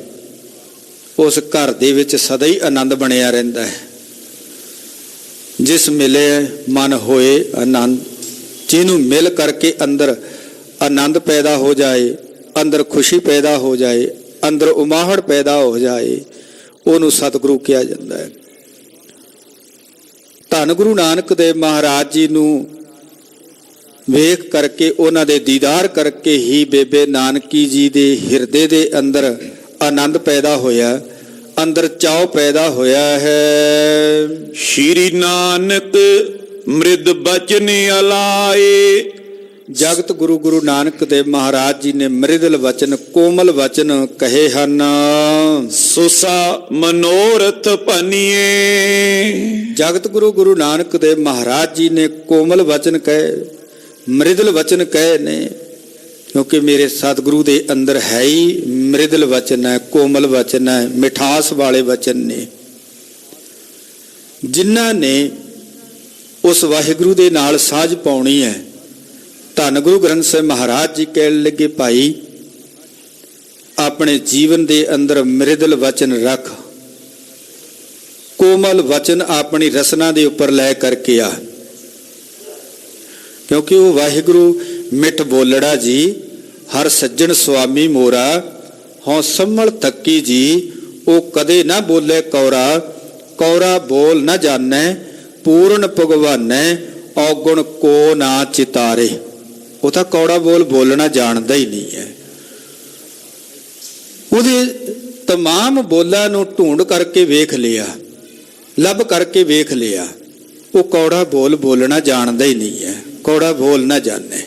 Speaker 2: ਉਸ ਘਰ ਦੇ ਵਿੱਚ ਸਦਾ ਹੀ ਆਨੰਦ ਬਣਿਆ ਰਹਿੰਦਾ ਹੈ। ਜਿਸ ਮਿਲੇ ਮਨ ਹੋਏ ਆਨੰਦ, ਜਿਹਨੂੰ ਮਿਲ ਕਰਕੇ ਅੰਦਰ ਆਨੰਦ ਪੈਦਾ ਹੋ ਜਾਏ, ਅੰਦਰ ਖੁਸ਼ੀ ਪੈਦਾ ਹੋ ਜਾਏ, ਅੰਦਰ ਉਮਾਹੜ ਪੈਦਾ ਹੋ ਜਾਏ, ਉਹਨੂੰ ਸਤਿਗੁਰੂ ਕਿਹਾ ਜਾਂਦਾ ਹੈ। ਧੰਨ ਗੁਰੂ ਨਾਨਕ ਦੇਵ ਮਹਾਰਾਜ ਜੀ ਨੂੰ ਵੇਖ ਕਰਕੇ, ਉਹਨਾਂ ਦੇ ਦੀਦਾਰ ਕਰਕੇ ਹੀ ਬੇਬੇ ਨਾਨਕੀ ਜੀ ਦੇ ਹਿਰਦੇ ਦੇ ਅੰਦਰ ਆਨੰਦ ਪੈਦਾ ਹੋਇਆ, ਅੰਦਰ ਚਾਅ ਪੈਦਾ ਹੋਇਆ ਹੈ।
Speaker 1: ਸ਼੍ਰੀ ਨਾਨਕ ਮ੍ਰਿਦ ਬਚਨ ਅਲਾਏ,
Speaker 2: ਜਗਤ ਗੁਰੂ ਗੁਰੂ ਨਾਨਕ ਦੇਵ ਮਹਾਰਾਜ ਜੀ ਨੇ ਮ੍ਰਿਦਲ ਵਚਨ, ਕੋਮਲ ਵਚਨ ਕਹੇ ਹਨ।
Speaker 1: ਸੁਸਾ ਮਨੋਰਥ ਭਨੀਏ,
Speaker 2: ਜਗਤ ਗੁਰੂ ਗੁਰੂ ਨਾਨਕ ਦੇਵ ਮਹਾਰਾਜ ਜੀ ਨੇ ਕੋਮਲ ਵਚਨ ਕਹੇ, ਮ੍ਰਿਦਲ ਵਚਨ ਕਹੇ ਨੇ, ਕਿਉਂਕਿ ਮੇਰੇ ਸਤਿਗੁਰੂ ਦੇ ਅੰਦਰ ਹੈ ਹੀ ਮ੍ਰਿਦਲ ਵਚਨ ਹੈ, ਕੋਮਲ ਵਚਨ ਹੈ, ਮਿਠਾਸ ਵਾਲੇ ਵਚਨ ਨੇ। ਜਿਨ੍ਹਾਂ ਨੇ ਉਸ ਵਾਹਿਗੁਰੂ ਦੇ ਨਾਲ ਸਾਝ ਪਾਉਣੀ ਹੈ, ਧੰਨ ਗੁਰੂ ਗ੍ਰੰਥ ਸਾਹਿਬ ਮਹਾਰਾਜ ਜੀ ਕਹਿਣ ਲੱਗੇ, ਭਾਈ ਆਪਣੇ ਜੀਵਨ ਦੇ ਅੰਦਰ ਮ੍ਰਿਦਲ ਵਚਨ ਰੱਖ, ਕੋਮਲ ਵਚਨ ਆਪਣੀ ਰਸਨਾ ਦੇ ਉੱਪਰ ਲੈ ਕਰਕੇ ਆ, ਕਿਉਂਕਿ ਉਹ ਵਾਹਿਗੁਰੂ ਮਿੱਠ ਬੋਲੜਾ ਜੀ, ਹਰ ਸੱਜਣ ਸੁਆਮੀ ਮੋਰਾ, ਹਉ ਸੰਭਲ ਥੱਕੀ ਜੀ, ਉਹ ਕਦੇ ਨਾ ਬੋਲੇ ਕੌਰਾ, ਕੌਰਾ ਬੋਲ ਨਾ ਜਾਣੈ, ਪੂਰਨ ਭਗਵਾਨੈ, ਔਗੁਣ ਕੋ ਨਾ ਚਿਤਾਰੇ। ਉਹ ਤਾਂ ਕੌੜਾ ਬੋਲ ਬੋਲਣਾ ਜਾਣਦਾ ਹੀ ਨਹੀਂ ਹੈ। ਉਹਦੇ तमाम ਬੋਲਾਂ ਨੂੰ ਢੂੰਡ ਕਰਕੇ ਵੇਖ ਲਿਆ, ਲੱਭ ਕਰਕੇ ਵੇਖ ਲਿਆ, ਉਹ ਕੌੜਾ ਬੋਲ ਬੋਲਣਾ ਜਾਣਦਾ ਹੀ ਨਹੀਂ ਹੈ। ਕੌੜਾ ਬੋਲ ਨਾ ਜਾਣੇ,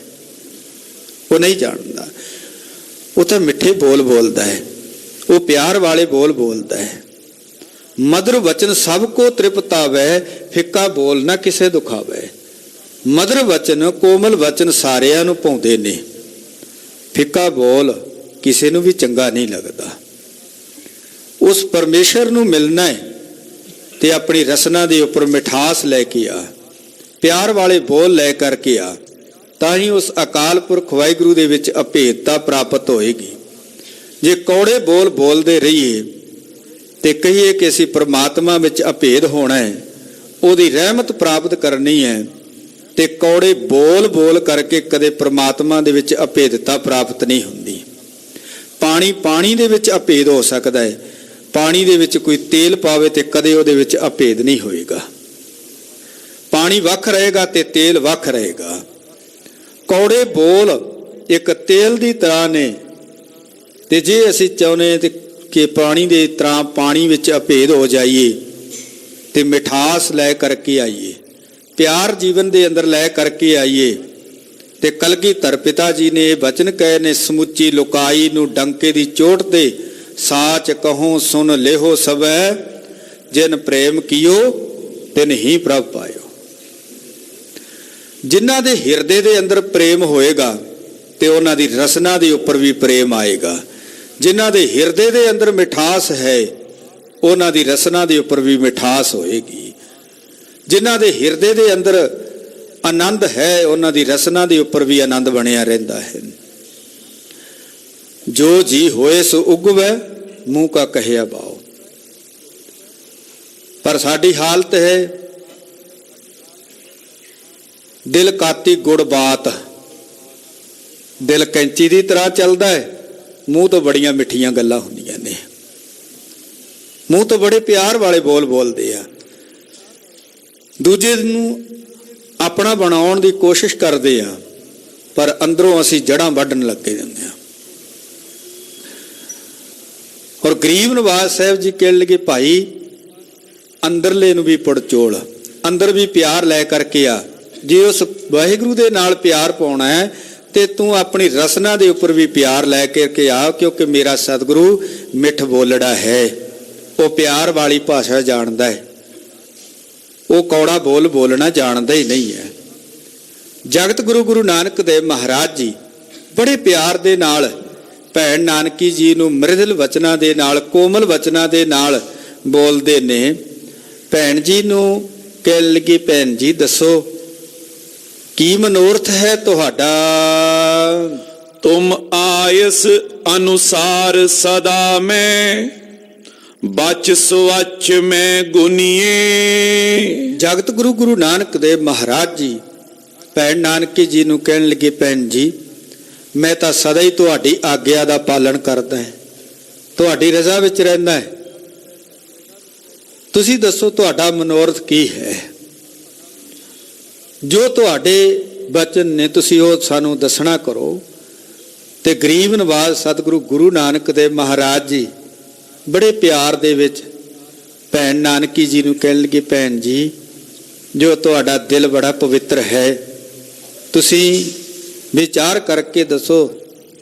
Speaker 2: ਉਹ ਨਹੀਂ ਜਾਣਦਾ। ਉਹ ਤਾਂ ਮਿੱਠੇ ਬੋਲ ਬੋਲਦਾ ਹੈ, ਉਹ ਪਿਆਰ ਵਾਲੇ ਬੋਲ ਬੋਲਦਾ ਹੈ। ਮਧੁਰ ਵਚਨ ਸਭ ਕੋ ਤ੍ਰਿਪਤਾਵੈ, ਫਿੱਕਾ ਬੋਲ ਨਾ ਕਿਸੇ ਦੁਖਾਵੈ। ਮਧੁਰ ਵਚਨ, ਕੋਮਲ ਵਚਨ ਸਾਰਿਆਂ ਨੂੰ ਭਾਉਂਦੇ ਨੇ, ਫਿੱਕਾ ਬੋਲ ਕਿਸੇ ਨੂੰ ਵੀ ਚੰਗਾ ਨਹੀਂ ਲੱਗਦਾ। ਉਸ ਪਰਮੇਸ਼ਰ ਨੂੰ ਮਿਲਣਾ ਹੈ ਤੇ ਆਪਣੀ ਰਸਨਾ ਦੇ ਉੱਪਰ ਮਿਠਾਸ ਲੈ ਕੇ ਆ, ਪਿਆਰ ਵਾਲੇ ਬੋਲ ਲੈ ਕਰਕੇ ਆ, ਤਾਂ ਹੀ ਉਸ ਅਕਾਲ ਪੁਰਖ ਵਾਹਿਗੁਰੂ ਦੇ ਵਿੱਚ ਅਭੇਦਤਾ ਪ੍ਰਾਪਤ ਹੋਏਗੀ। ਜੇ ਕੌੜੇ ਬੋਲ ਬੋਲਦੇ ਰਹੀਏ ਤੇ ਕਹੀਏ ਕਿ ਅਸੀਂ ਪਰਮਾਤਮਾ ਵਿੱਚ ਅਭੇਦ ਹੋਣਾ ਹੈ, ਉਹਦੀ ਰਹਿਮਤ ਪ੍ਰਾਪਤ ਕਰਨੀ ਹੈ, ਤੇ ਕੌੜੇ ਬੋਲ ਬੋਲ ਕਰਕੇ ਕਦੇ ਪਰਮਾਤਮਾ ਦੇ ਵਿੱਚ ਅਭੇਦਤਾ ਪ੍ਰਾਪਤ ਨਹੀਂ ਹੁੰਦੀ। ਪਾਣੀ ਦੇ ਵਿੱਚ ਅਭੇਦ ਹੋ ਸਕਦਾ ਹੈ, ਪਾਣੀ ਦੇ ਵਿੱਚ ਕੋਈ ਤੇਲ ਪਾਵੇ ਤੇ ਕਦੇ ਉਹਦੇ ਵਿੱਚ ਅਭੇਦ ਨਹੀਂ ਹੋਏਗਾ। ਪਾਣੀ ਵੱਖ ਰਹੇਗਾ ਤੇ ਤੇਲ ਵੱਖ ਰਹੇਗਾ। ਕੌੜੇ ਬੋਲ ਇੱਕ ਤੇਲ ਦੀ ਤਰ੍ਹਾਂ ਨੇ, ਤੇ ਜੇ ਅਸੀਂ ਚਾਹੁੰਦੇ ਤੇ ਕਿ ਪਾਣੀ ਦੇ ਤਰ੍ਹਾਂ ਪਾਣੀ ਵਿੱਚ ਅਭੇਦ ਹੋ ਜਾਈਏ ਤੇ ਮਿਠਾਸ ਲੈ ਕਰਕੇ ਆਈਏ, ਪਿਆਰ ਜੀਵਨ ਦੇ ਅੰਦਰ ਲੈ ਕਰਕੇ ਆਈਏ, ਤੇ ਕਲਗੀਧਰ ਪਿਤਾ ਜੀ ਨੇ ਇਹ ਬਚਨ ਕਹੇ ਨੇ, ਸਮੁੱਚੀ ਲੁਕਾਈ ਨੂੰ ਡੰਕੇ ਦੀ ਚੋਟ ਤੇ ਸਾਚ ਕਹੋ ਸੁਨ ਲੇਹੋ ਸਵੈ, ਜਿਨ ਪ੍ਰੇਮ ਕੀਓ ਤਿਨ ਹੀ ਪ੍ਰਭ ਪਾਇਓ। ਜਿਨ੍ਹਾਂ ਦੇ ਹਿਰਦੇ ਦੇ ਅੰਦਰ ਪ੍ਰੇਮ ਹੋਏਗਾ ਤੇ ਉਹਨਾਂ ਦੀ ਰਸਨਾ ਦੇ ਉੱਪਰ ਵੀ ਪ੍ਰੇਮ ਆਏਗਾ। ਜਿਨ੍ਹਾਂ ਦੇ ਹਿਰਦੇ ਦੇ ਅੰਦਰ ਮਿਠਾਸ ਹੈ ਉਹਨਾਂ ਦੀ ਰਸਨਾ ਦੇ ਉੱਪਰ ਵੀ ਮਿਠਾਸ ਹੋਏਗੀ। ਜਿਨ੍ਹਾਂ ਦੇ ਹਿਰਦੇ ਦੇ ਅੰਦਰ ਆਨੰਦ ਹੈ ਉਹਨਾਂ ਦੀ ਰਸਨਾ ਦੇ ਉੱਪਰ ਵੀ ਆਨੰਦ ਬਣਿਆ ਰਹਿੰਦਾ ਹੈ। ਜੋ ਜੀ ਹੋਏ ਸੋ ਉਗਵੈ, ਮੂੰਹ ਕਾ ਕਹਿਆ ਬਾਓ। ਪਰ ਸਾਡੀ ਹਾਲਤ ਹੈ ਦਿਲ ਕਾਤੀ ਗੁੜ ਬਾਤ, ਦਿਲ ਕੈਂਚੀ ਦੀ ਤਰ੍ਹਾਂ ਚੱਲਦਾ ਹੈ, ਮੂੰਹ ਤੋਂ ਬੜੀਆਂ ਮਿੱਠੀਆਂ ਗੱਲਾਂ ਹੁੰਦੀਆਂ ਨੇ, ਮੂੰਹ ਤੋਂ ਬੜੇ ਪਿਆਰ ਵਾਲੇ ਬੋਲ ਬੋਲਦੇ ਆ, ਦੂਜੇ ਨੂੰ ਆਪਣਾ ਬਣਾਉਣ ਦੀ ਕੋਸ਼ਿਸ਼ ਕਰਦੇ ਆ, ਪਰ ਅੰਦਰੋਂ ਅਸੀਂ ਜੜ੍ਹਾਂ ਵੱਢਣ ਲੱਗੇ ਜਾਂਦੇ ਆ। ਔਰ ਗਰੀਬ ਨਵਾਜ਼ ਸਾਹਿਬ ਜੀ ਕਹਿਣ ਲੱਗੇ, ਭਾਈ ਅੰਦਰਲੇ ਨੂੰ ਵੀ ਪੜਚੋਲ, ਅੰਦਰ ਵੀ ਪਿਆਰ ਲੈ ਕਰਕੇ ਆ। ਜੇ ਉਸ ਵਾਹਿਗੁਰੂ ਦੇ ਨਾਲ ਪਿਆਰ ਪਾਉਣਾ ਹੈ ਤੇ ਤੂੰ ਆਪਣੀ ਰਸਨਾ ਦੇ ਉੱਪਰ ਵੀ ਪਿਆਰ ਲੈ ਕੇ ਆ, ਕਿਉਂਕਿ ਮੇਰਾ ਸਤਿਗੁਰੂ ਮਿੱਠ ਬੋਲੜਾ ਹੈ, ਉਹ ਪਿਆਰ ਵਾਲੀ ਭਾਸ਼ਾ ਜਾਣਦਾ ਹੈ, ਉਹ ਕੌੜਾ ਬੋਲ ਬੋਲਣਾ ਜਾਣਦਾ ਹੀ ਨਹੀਂ ਹੈ। ਜਗਤ ਗੁਰੂ ਗੁਰੂ ਨਾਨਕ ਦੇਵ ਮਹਾਰਾਜ ਜੀ ਬੜੇ ਪਿਆਰ ਦੇ ਨਾਲ ਭੈਣ ਨਾਨਕੀ ਜੀ ਨੂੰ ਮ੍ਰਿਦਲ ਵਚਨਾਂ ਦੇ ਨਾਲ, ਕੋਮਲ ਵਚਨਾਂ ਦੇ ਨਾਲ ਬੋਲਦੇ ਨੇ। ਭੈਣ ਜੀ ਨੂੰ ਕਹਿਣ ਲੱਗੀ, ਭੈਣ ਜੀ ਦੱਸੋ ਕੀ ਮਨੋਰਥ ਹੈ ਤੁਹਾਡਾ?
Speaker 1: ਤੁਮ ਆਇਸ ਅਨੁਸਾਰ ਸਦਾ ਮੈਂ, ਬਚ ਸਵੱਚ ਮੈਂ ਗੁਨੀਏ।
Speaker 2: ਜਗਤ ਗੁਰੂ ਗੁਰੂ ਨਾਨਕ ਦੇਵ ਮਹਾਰਾਜ ਜੀ ਭੈਣ ਨਾਨਕੀ ਜੀ ਨੂੰ ਕਹਿਣ ਲੱਗੇ, ਭੈਣ ਜੀ ਮੈਂ ਤਾਂ ਸਦਾ ਹੀ ਤੁਹਾਡੀ ਆਗਿਆ ਦਾ ਪਾਲਣ ਕਰਦਾ ਹੈ, ਤੁਹਾਡੀ ਰਜ਼ਾ ਵਿੱਚ ਰਹਿੰਦਾ ਹੈ, ਤੁਸੀਂ ਦੱਸੋ ਤੁਹਾਡਾ ਮਨੋਰਥ ਕੀ ਹੈ? ਜੋ ਤੁਹਾਡੇ ਬਚਨ ਨੇ ਤੁਸੀਂ ਉਹ ਸਾਨੂੰ ਦੱਸਣਾ ਕਰੋ। ਤੇ ਗਰੀਬ ਨਵਾਜ਼ ਸਤਿਗੁਰੂ ਗੁਰੂ ਨਾਨਕ ਦੇਵ ਮਹਾਰਾਜ ਜੀ ਬੜੇ ਪਿਆਰ ਦੇ ਵਿੱਚ ਭੈਣ ਨਾਨਕੀ ਜੀ ਨੂੰ ਕਹਿਣ ਲੱਗੇ, ਭੈਣ ਜੀ ਜੋ ਤੁਹਾਡਾ ਦਿਲ ਬੜਾ ਪਵਿੱਤਰ ਹੈ, ਤੁਸੀਂ ਵਿਚਾਰ ਕਰਕੇ ਦੱਸੋ,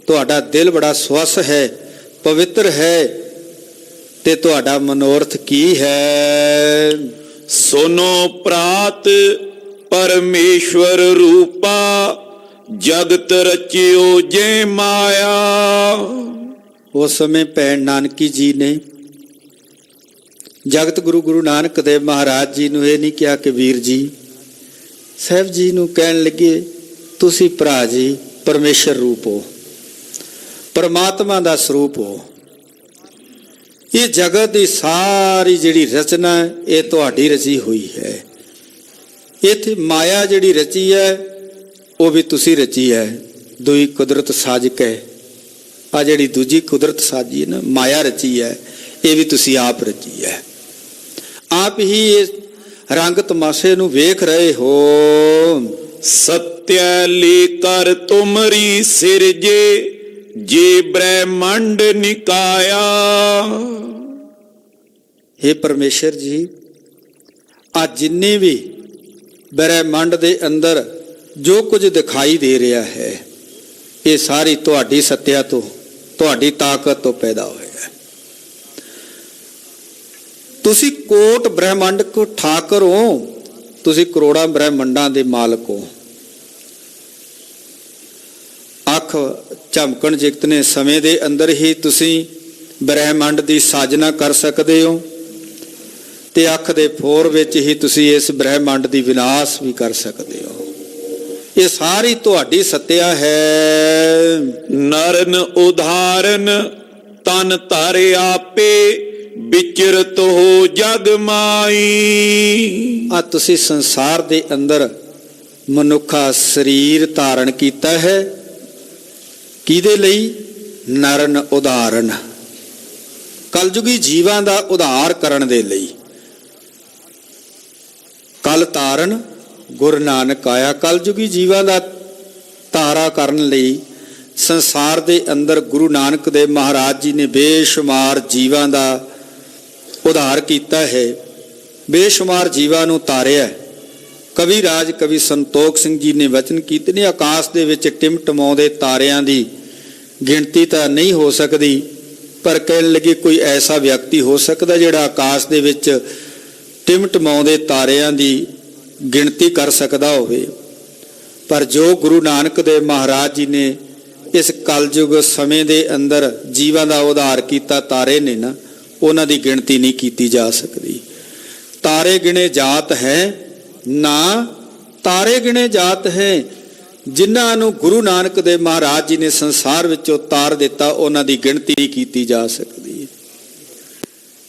Speaker 2: ਤੁਹਾਡਾ ਦਿਲ ਬੜਾ ਸਵੱਛ ਹੈ, ਪਵਿੱਤਰ ਹੈ, ਤੇ ਤੁਹਾਡਾ ਮਨੋਰਥ ਕੀ ਹੈ?
Speaker 1: ਸੁਨੋ ਪ੍ਰਾਤ ਪਰਮੇਸ਼ਵਰ ਰੂਪਾ, ਜਗਤ ਰਚਿਓ ਜੇ ਮਾਇਆ।
Speaker 2: ਉਸ ਸਮੇਂ ਭੈਣ ਨਾਨਕੀ ਜੀ ਨੇ ਜਗਤ ਗੁਰੂ ਗੁਰੂ ਨਾਨਕ ਦੇਵ ਮਹਾਰਾਜ ਜੀ ਨੂੰ ਇਹ ਨਹੀਂ ਕਿਹਾ ਕਿ ਵੀਰ ਜੀ, ਸਾਹਿਬ ਜੀ ਨੂੰ ਕਹਿਣ ਲੱਗੇ, ਤੁਸੀਂ ਭਰਾ ਜੀ ਪਰਮੇਸ਼ਰ ਰੂਪ ਹੋ, ਪਰਮਾਤਮਾ ਦਾ ਸਰੂਪ ਹੋ। ਇਹ ਜਗਤ ਦੀ ਸਾਰੀ ਜਿਹੜੀ ਰਚਨਾ ਇਹ ਤੁਹਾਡੀ ਰਚੀ ਹੋਈ ਹੈ। ਇੱਥੇ ਮਾਇਆ ਜਿਹੜੀ ਰਚੀ ਹੈ ਉਹ ਵੀ ਤੁਸੀਂ ਰਚੀ ਹੈ। ਦੂਈ ਕੁਦਰਤ ਸਾਜਕ ਹੈ, ਆ ਜਿਹੜੀ ਦੂਜੀ ਕੁਦਰਤ ਸਾਜੀ ਹੈ ਨਾ, ਮਾਇਆ ਰਚੀ ਹੈ, ਇਹ ਵੀ ਤੁਸੀਂ ਆਪ ਰਚੀ ਹੈ। ਆਪ ਹੀ ਇਸ ਰੰਗ ਤਮਾਸ਼ੇ ਨੂੰ ਵੇਖ ਰਹੇ ਹੋ।
Speaker 1: ਸਤਿਆ ਲੇ ਕਰ ਤੁਮਰੀ ਸਿਰਜੇ, ਜੇ ਬ੍ਰਹਮੰਡ ਨਿਕਾਇਆ।
Speaker 2: हे ਪਰਮੇਸ਼ਰ ਜੀ, ਆ ਜਿੰਨੇ ਵੀ ਬ੍ਰਹਮੰਡ ਦੇ ਅੰਦਰ ਜੋ ਕੁਝ ਦਿਖਾਈ ਦੇ ਰਿਹਾ ਹੈ, ਇਹ ਸਾਰੀ ਤੁਹਾਡੀ ਸੱਤਿਆ ਤੋਂ, ਤੁਹਾਡੀ ਤਾਕਤ ਤੋਂ ਪੈਦਾ ਹੋਇਆ ਹੈ। ਤੁਸੀਂ ਕੋਟ ਬ੍ਰਹਮੰਡ ਕੋ ਠਾਕਰ ਹੋ, ਤੁਸੀਂ ਕਰੋੜਾਂ ਬ੍ਰਹਮੰਡਾਂ ਦੇ ਮਾਲਕ ਹੋ। ਅੱਖ ਝਮਕਣ ਜਿਤਨੇ ਸਮੇਂ ਦੇ ਅੰਦਰ ਹੀ ਤੁਸੀਂ ਬ੍ਰਹਮੰਡ ਦੀ ਸਾਜਨਾ ਕਰ ਸਕਦੇ ਹੋ, ਤੇ ਅੱਖ ਦੇ ਫੋਰ ਵਿੱਚ ਹੀ ਤੁਸੀਂ ਇਸ ਬ੍ਰਹਮੰਡ ਦੀ ਵਿਨਾਸ਼ ਵੀ ਕਰ ਸਕਦੇ ਹੋ। ਇਹ ਸਾਰੀ ਤੁਹਾਡੀ ਸੱਤਿਆ ਹੈ।
Speaker 1: ਨਰਨ ਉਧਾਰਨ ਤਨ ਧਰ ਆਪੇ, ਵਿਚਰਤ ਹੋ ਜਗ ਮਾਈ।
Speaker 2: ਆ ਤੁਸੀਂ ਸੰਸਾਰ ਦੇ ਅੰਦਰ ਮਨੁੱਖਾ ਸਰੀਰ ਧਾਰਨ ਕੀਤਾ ਹੈ, ਕਿਹਦੇ ਲਈ? ਨਰਨ ਉਦਾਹਰਨ, ਕਲਯੁਗੀ ਜੀਵਾਂ ਦਾ ਉਧਾਰ ਕਰਨ ਦੇ ਲਈ। ਕਲ ਤਾਰਨ ਗੁਰੂ ਨਾਨਕ ਆਇਆ, ਕਲਯੁਗੀ ਜੀਵਾਂ ਦਾ ਤਾਰਾ ਕਰਨ ਲਈ ਸੰਸਾਰ ਦੇ ਅੰਦਰ ਗੁਰੂ ਨਾਨਕ ਦੇਵ ਮਹਾਰਾਜ ਜੀ ਨੇ ਬੇਸ਼ੁਮਾਰ ਜੀਵਾਂ ਦਾ ਉਧਾਰ ਕੀਤਾ ਹੈ, ਬੇਸ਼ੁਮਾਰ ਜੀਵਾਂ ਨੂੰ ਤਾਰਿਆ। ਕਵੀ ਰਾਜ ਕਵੀ ਸੰਤੋਖ ਸਿੰਘ ਜੀ ਨੇ ਵਚਨ ਕੀਤੇ ਨੇ, ਆਕਾਸ਼ ਦੇ ਵਿੱਚ ਟਿਮਟਮਾਉਂਦੇ ਤਾਰਿਆਂ ਦੀ ਗਿਣਤੀ ਤਾਂ ਨਹੀਂ ਹੋ ਸਕਦੀ, ਪਰ ਕਹਿਣ ਲੱਗੇ ਕੋਈ ਐਸਾ ਵਿਅਕਤੀ ਹੋ ਸਕਦਾ ਜਿਹੜਾ ਆਕਾਸ਼ ਦੇ ਵਿੱਚ ਟਿਮਟਮਾਉਂਦੇ ਤਾਰਿਆਂ ਦੀ ਗਿਣਤੀ ਕਰ ਸਕਦਾ ਹੋਵੇ। ਪਰ ਜੋ ਗੁਰੂ ਨਾਨਕ ਦੇਵ ਮਹਾਰਾਜ ਜੀ ਨੇ ਇਸ ਕਲਯੁਗ ਸਮੇਂ ਦੇ ਅੰਦਰ ਜੀਵਾਂ ਦਾ ਉਧਾਰ ਕੀਤਾ ਤਾਰੇ ਨੇ ਨਾ, ਉਹਨਾਂ ਦੀ ਗਿਣਤੀ ਨਹੀਂ ਕੀਤੀ ਜਾ ਸਕਦੀ। ਤਾਰੇ ਗਿਣੇ ਜਾਤ ਹੈ ਨਾ, ਤਾਰੇ ਗਿਣੇ ਜਾਤ ਹੈ। ਜਿਨ੍ਹਾਂ ਨੂੰ ਗੁਰੂ ਨਾਨਕ ਦੇਵ ਮਹਾਰਾਜ ਜੀ ਨੇ ਸੰਸਾਰ ਵਿੱਚੋਂ ਤਾਰ ਦਿੱਤਾ, ਉਹਨਾਂ ਦੀ ਗਿਣਤੀ ਨਹੀਂ ਕੀਤੀ ਜਾ ਸਕਦੀ।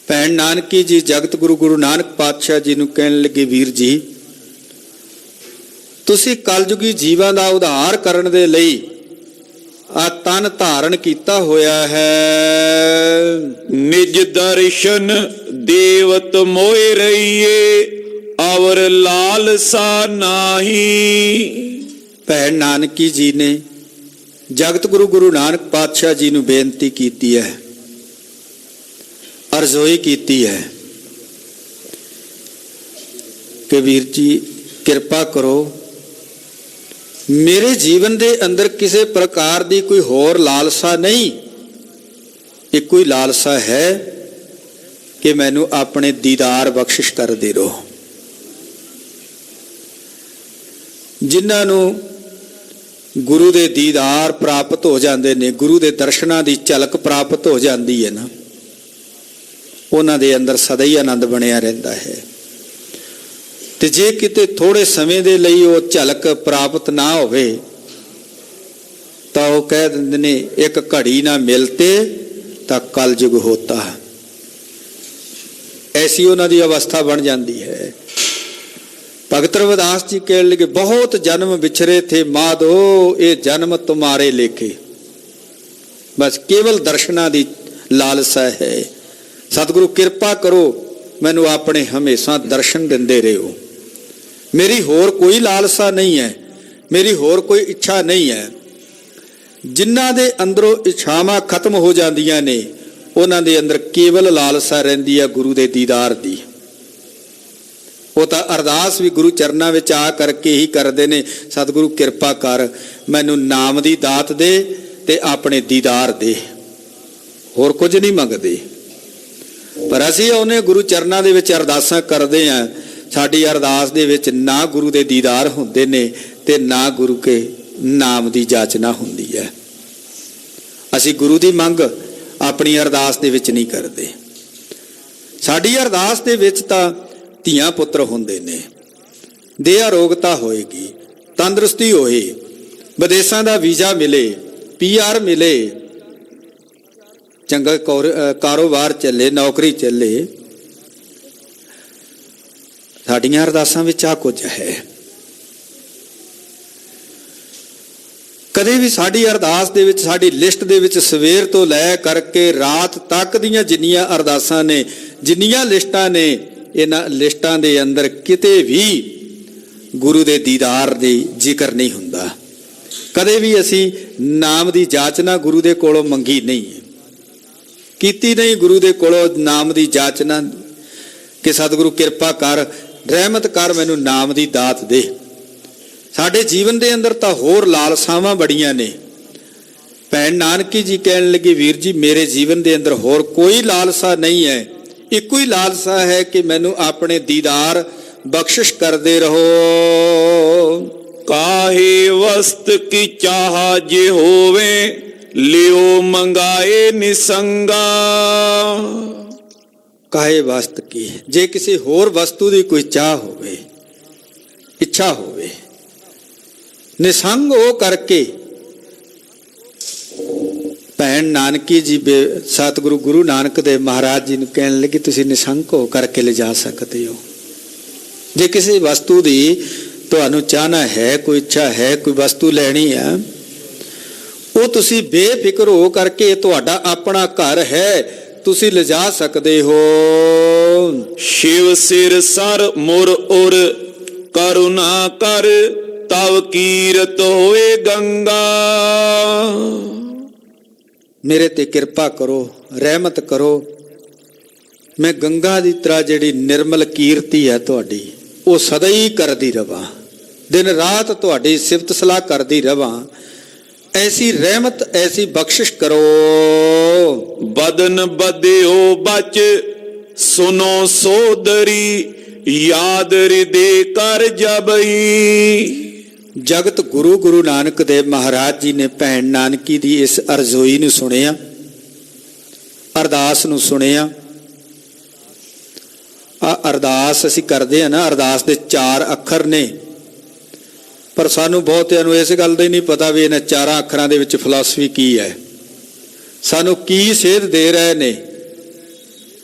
Speaker 2: ਭੈਣ ਨਾਨਕੀ ਜੀ ਜਗਤ ਗੁਰੂ ਗੁਰੂ ਨਾਨਕ ਪਾਤਸ਼ਾਹ ਜੀ ਨੂੰ ਕਹਿਣ ਲੱਗੇ, ਵੀਰ ਜੀ ਤੁਸੀਂ ਕਲਯੁਗੀ ਜੀਵਾਂ ਦਾ ਉਧਾਰ ਕਰਨ ਦੇ ਲਈ ਆ ਤਨ ਧਾਰਨ ਕੀਤਾ ਹੋਇਆ ਹੈ।
Speaker 1: ਨਿਜ ਦਰਸ਼ਨ ਦੇਵਤ ਮੋਹਿ ਰਹੀਏ, ਅਵਰ ਲਾਲਸਾ ਨਾਹੀ।
Speaker 2: ਭੈਣ ਨਾਨਕੀ ਜੀ ਨੇ ਜਗਤ ਗੁਰੂ ਗੁਰੂ ਨਾਨਕ ਪਾਤਸ਼ਾਹ ਜੀ ਨੂੰ ਬੇਨਤੀ ਕੀਤੀ ਹੈ, ਅਰਜ਼ੋਈ ਕੀਤੀ ਹੈ ਕਿ ਵੀਰ ਜੀ ਕਿਰਪਾ ਕਰੋ, ਮੇਰੇ ਜੀਵਨ ਦੇ ਅੰਦਰ ਕਿਸੇ ਪ੍ਰਕਾਰ ਦੀ ਕੋਈ ਹੋਰ ਲਾਲਸਾ ਨਹੀਂ, ਇੱਕੋ ਹੀ ਲਾਲਸਾ ਹੈ ਕਿ ਮੈਨੂੰ ਆਪਣੇ ਦੀਦਾਰ ਬਖਸ਼ਿਸ਼ ਕਰਦੇ ਰਹੋ। ਜਿਨ੍ਹਾਂ ਨੂੰ ਗੁਰੂ ਦੇ ਦੀਦਾਰ ਪ੍ਰਾਪਤ ਹੋ ਜਾਂਦੇ ਨੇ, ਗੁਰੂ ਦੇ ਦਰਸ਼ਨਾਂ ਦੀ ਝਲਕ ਪ੍ਰਾਪਤ ਹੋ ਜਾਂਦੀ ਹੈ ਨਾ, ਉਹਨਾਂ ਦੇ ਅੰਦਰ ਸਦਾ ਹੀ ਆਨੰਦ ਬਣਿਆ ਰਹਿੰਦਾ ਹੈ। ਤੇ ਜੇ ਕਿਤੇ ਥੋੜੇ ਸਮੇਂ ਦੇ ਲਈ ਉਹ ਝਲਕ ਪ੍ਰਾਪਤ ਨਾ ਹੋਵੇ ਤਾਂ ਉਹ ਕਹਿ ਦਿੰਦੇ ਨੇ, ਇੱਕ ਘੜੀ ਨਾ ਮਿਲਤੇ ਤਾਂ ਕਲਯੁਗ ਹੋਤਾ। ਐਸੀ ਉਹਨਾਂ ਦੀ ਅਵਸਥਾ ਬਣ ਜਾਂਦੀ ਹੈ। ਭਗਤ ਰਵਿਦਾਸ ਜੀ ਕਹਿਣ ਲੱਗੇ, ਬਹੁਤ ਜਨਮ ਵਿਛਰੇ ਥੇ ਮਾਧੋ, ਇਹ ਜਨਮ ਤੁਮਾਰੇ ਲੇਖੇ। ਬਸ ਕੇਵਲ ਦਰਸ਼ਨਾਂ ਦੀ ਲਾਲਸਾ ਹੈ। ਸਤਿਗੁਰੂ ਕਿਰਪਾ ਕਰੋ, ਮੈਨੂੰ ਆਪਣੇ ਹਮੇਸ਼ਾ ਦਰਸ਼ਨ ਦਿੰਦੇ ਰਹੋ। ਮੇਰੀ ਹੋਰ ਕੋਈ ਲਾਲਸਾ ਨਹੀਂ ਹੈ, ਮੇਰੀ ਹੋਰ ਕੋਈ ਇੱਛਾ ਨਹੀਂ ਹੈ। ਜਿਨ੍ਹਾਂ ਦੇ ਅੰਦਰੋਂ ਇੱਛਾਵਾਂ ਖਤਮ ਹੋ ਜਾਂਦੀਆਂ ਨੇ, ਉਹਨਾਂ ਦੇ ਅੰਦਰ ਕੇਵਲ ਲਾਲਸਾ ਰਹਿੰਦੀ ਹੈ ਗੁਰੂ ਦੇ ਦੀਦਾਰ ਦੀ। ਉਹ ਤਾਂ ਅਰਦਾਸ ਵੀ ਗੁਰੂ ਚਰਨਾਂ ਵਿੱਚ ਆ ਕਰਕੇ ਹੀ ਕਰਦੇ ਨੇ, ਸਤਿਗੁਰੂ ਕਿਰਪਾ ਕਰ, ਮੈਨੂੰ ਨਾਮ ਦੀ ਦਾਤ ਦੇ ਤੇ ਆਪਣੇ ਦੀਦਾਰ ਦੇ, ਹੋਰ ਕੁਝ ਨਹੀਂ ਮੰਗਦੇ। ਪਰ ਅਸੀਂ ਉਹਨੇ ਗੁਰੂ ਚਰਨਾਂ ਦੇ ਵਿੱਚ ਅਰਦਾਸਾਂ ਕਰਦੇ ਹਾਂ, ਸਾਡੀ ਅਰਦਾਸ ਦੇ ਵਿੱਚ ਨਾ ਗੁਰੂ ਦੇ ਦੀਦਾਰ ਹੁੰਦੇ ਨੇ ਤੇ ਨਾ ਗੁਰੂ ਕੇ ਨਾਮ ਦੀ ਜਾਚਨਾ ਹੁੰਦੀ ਹੈ। ਅਸੀਂ ਗੁਰੂ ਦੀ ਮੰਗ ਆਪਣੀ ਅਰਦਾਸ ਦੇ ਵਿੱਚ ਨਹੀਂ ਕਰਦੇ। ਸਾਡੀ ਅਰਦਾਸ ਦੇ ਵਿੱਚ ਤਾਂ ਧੀਆਂ ਪੁੱਤਰ ਹੁੰਦੇ ਨੇ, ਦੇਹ ਅਰੋਗਤਾ ਹੋਏਗੀ, ਤੰਦਰੁਸਤੀ ਹੋਏ, ਵਿਦੇਸ਼ਾਂ ਦਾ ਵੀਜ਼ਾ ਮਿਲੇ, PR ਮਿਲੇ, ਚੰਗਾ ਕਾਰੋਬਾਰ ਚੱਲੇ, ਨੌਕਰੀ ਚੱਲੇ। ਸਾਡੀਆਂ ਅਰਦਾਸਾਂ ਵਿੱਚ ਆ ਕੁਝ ਹੈ। ਕਦੇ ਵੀ ਸਾਡੀ ਅਰਦਾਸ ਦੇ ਵਿੱਚ, ਸਾਡੀ ਲਿਸਟ ਦੇ ਵਿੱਚ ਸਵੇਰ ਤੋਂ ਲੈ ਕਰਕੇ ਰਾਤ ਤੱਕ ਦੀਆਂ ਜਿੰਨੀਆਂ ਅਰਦਾਸਾਂ ਨੇ, ਜਿੰਨੀਆਂ ਲਿਸਟਾਂ ਨੇ, ਇਹਨਾਂ ਲਿਸਟਾਂ ਦੇ ਅੰਦਰ ਕਿਤੇ ਵੀ ਗੁਰੂ ਦੇ ਦੀਦਾਰ ਦੀ ਜ਼ਿਕਰ ਨਹੀਂ ਹੁੰਦਾ। ਕਦੇ ਵੀ ਅਸੀਂ ਨਾਮ ਦੀ ਜਾਚਨਾ ਗੁਰੂ ਦੇ ਕੋਲੋਂ ਮੰਗੀ ਨਹੀਂ, ਕੀਤੀ ਨਹੀਂ ਗੁਰੂ ਦੇ ਕੋਲੋਂ ਨਾਮ ਦੀ ਜਾਚਨਾ ਕਿ ਸਤਿਗੁਰੂ ਕਿਰਪਾ ਕਰ, ਰਹਿਮਤ ਕਰ, ਮੈਨੂੰ ਨਾਮ ਦੀ ਦਾਤ ਦੇ। ਸਾਡੇ ਜੀਵਨ ਦੇ ਅੰਦਰ ਤਾਂ ਹੋਰ ਲਾਲਸਾਵਾਂ ਬੜੀਆਂ ਨੇ। ਭੈਣ ਨਾਨਕੀ ਜੀ ਕਹਿਣ ਲੱਗੀ, ਵੀਰ ਜੀ ਮੇਰੇ ਜੀਵਨ ਦੇ ਅੰਦਰ ਹੋਰ ਕੋਈ ਲਾਲਸਾ ਨਹੀਂ ਹੈ, ਇੱਕੋ ਹੀ ਲਾਲਸਾ ਹੈ ਕਿ ਮੈਨੂੰ ਆਪਣੇ ਦੀਦਾਰ ਬਖਸ਼ਿਸ਼ ਕਰਦੇ ਰਹੋ।
Speaker 1: ਕਾਹੇ ਵਸਤ ਕੀ ਚਾਹ ਜੇ ਹੋਵੇ, ਲਿਓ ਮੰਗਾਏ ਨਿਸੰਗਾ।
Speaker 2: ਕਾਹੇ ਵਸਤ ਕੀ, ਜੇ ਕਿਸੇ ਹੋਰ ਵਸਤੂ ਦੀ ਕੋਈ ਚਾਹ ਹੋਵੇ, ਇੱਛਾ ਹੋਵੇ, ਨਿਸੰਗ ਹੋ ਕਰਕੇ ਭੈਣ ਨਾਨਕੀ ਜੀ ਸਤਿਗੁਰੂ ਗੁਰੂ ਨਾਨਕ ਦੇਵ ਮਹਾਰਾਜ ਜੀ ਨੂੰ ਕਹਿਣ ਲੱਗੇ ਤੁਸੀਂ ਨਿਸੰਕ ਹੋ ਕਰਕੇ ਲਿਜਾ ਸਕਦੇ ਹੋ। ਜੇ ਕਿਸੇ ਵਸਤੂ ਦੀ ਤੁਹਾਨੂੰ ਚਾਹਨਾ ਹੈ, ਕੋਈ ਇੱਛਾ ਹੈ, ਕੋਈ ਵਸਤੂ ਲੈਣੀ ਹੈ, ਉਹ ਤੁਸੀਂ ਬੇਫਿਕਰ ਹੋ ਕਰਕੇ ਤੁਹਾਡਾ ਆਪਣਾ ਘਰ ਹੈ, ਤੁਸੀਂ ਲਿਜਾ ਸਕਦੇ ਹੋ।
Speaker 1: शिव सिर सर मुर उर करुणा कर तव कीरत होए गंगा।
Speaker 2: ਮੇਰੇ ਤੇ ਕਿਰਪਾ ਕਰੋ, ਰਹਿਮਤ ਕਰੋ, ਮੈਂ ਗੰਗਾ ਦੀ ਤਰ੍ਹਾਂ ਜਿਹੜੀ ਨਿਰਮਲ ਕੀਰਤੀ ਹੈ ਤੁਹਾਡੀ ਉਹ ਸਦਾ ਹੀ ਕਰਦੀ ਰਵਾਂ, ਦਿਨ ਰਾਤ ਤੁਹਾਡੀ ਸਿਫਤ ਸਲਾਹ ਕਰਦੀ ਰਵਾਂ। ਐਸੀ ਰਹਿਮਤ, ਐਸੀ ਬਖਸ਼ਿਸ਼ ਕਰੋ।
Speaker 1: बदन बद्यो बच सुनो सोदरी याद हृदय कर जबई।
Speaker 2: ਜਗਤ ਗੁਰੂ ਗੁਰੂ ਨਾਨਕ ਦੇਵ ਮਹਾਰਾਜ ਜੀ ਨੇ ਭੈਣ ਨਾਨਕੀ ਦੀ ਇਸ ਅਰਜ਼ੋਈ ਨੂੰ ਸੁਣਿਆ, ਅਰਦਾਸ ਨੂੰ ਸੁਣਿਆ। ਆ ਅਰਦਾਸ ਅਸੀਂ ਕਰਦੇ ਹਾਂ ਨਾ, ਅਰਦਾਸ ਦੇ 4 ਅੱਖਰ ਨੇ, ਪਰ ਸਾਨੂੰ ਬਹੁਤਿਆਂ ਨੂੰ ਇਸ ਗੱਲ ਦਾ ਹੀ ਨਹੀਂ ਪਤਾ ਵੀ ਇਹਨਾਂ 4 ਅੱਖਰਾਂ ਦੇ ਵਿੱਚ ਫਿਲਾਸਫੀ ਕੀ ਹੈ, ਸਾਨੂੰ ਕੀ ਸੇਧ ਦੇ ਰਹੇ ਨੇ,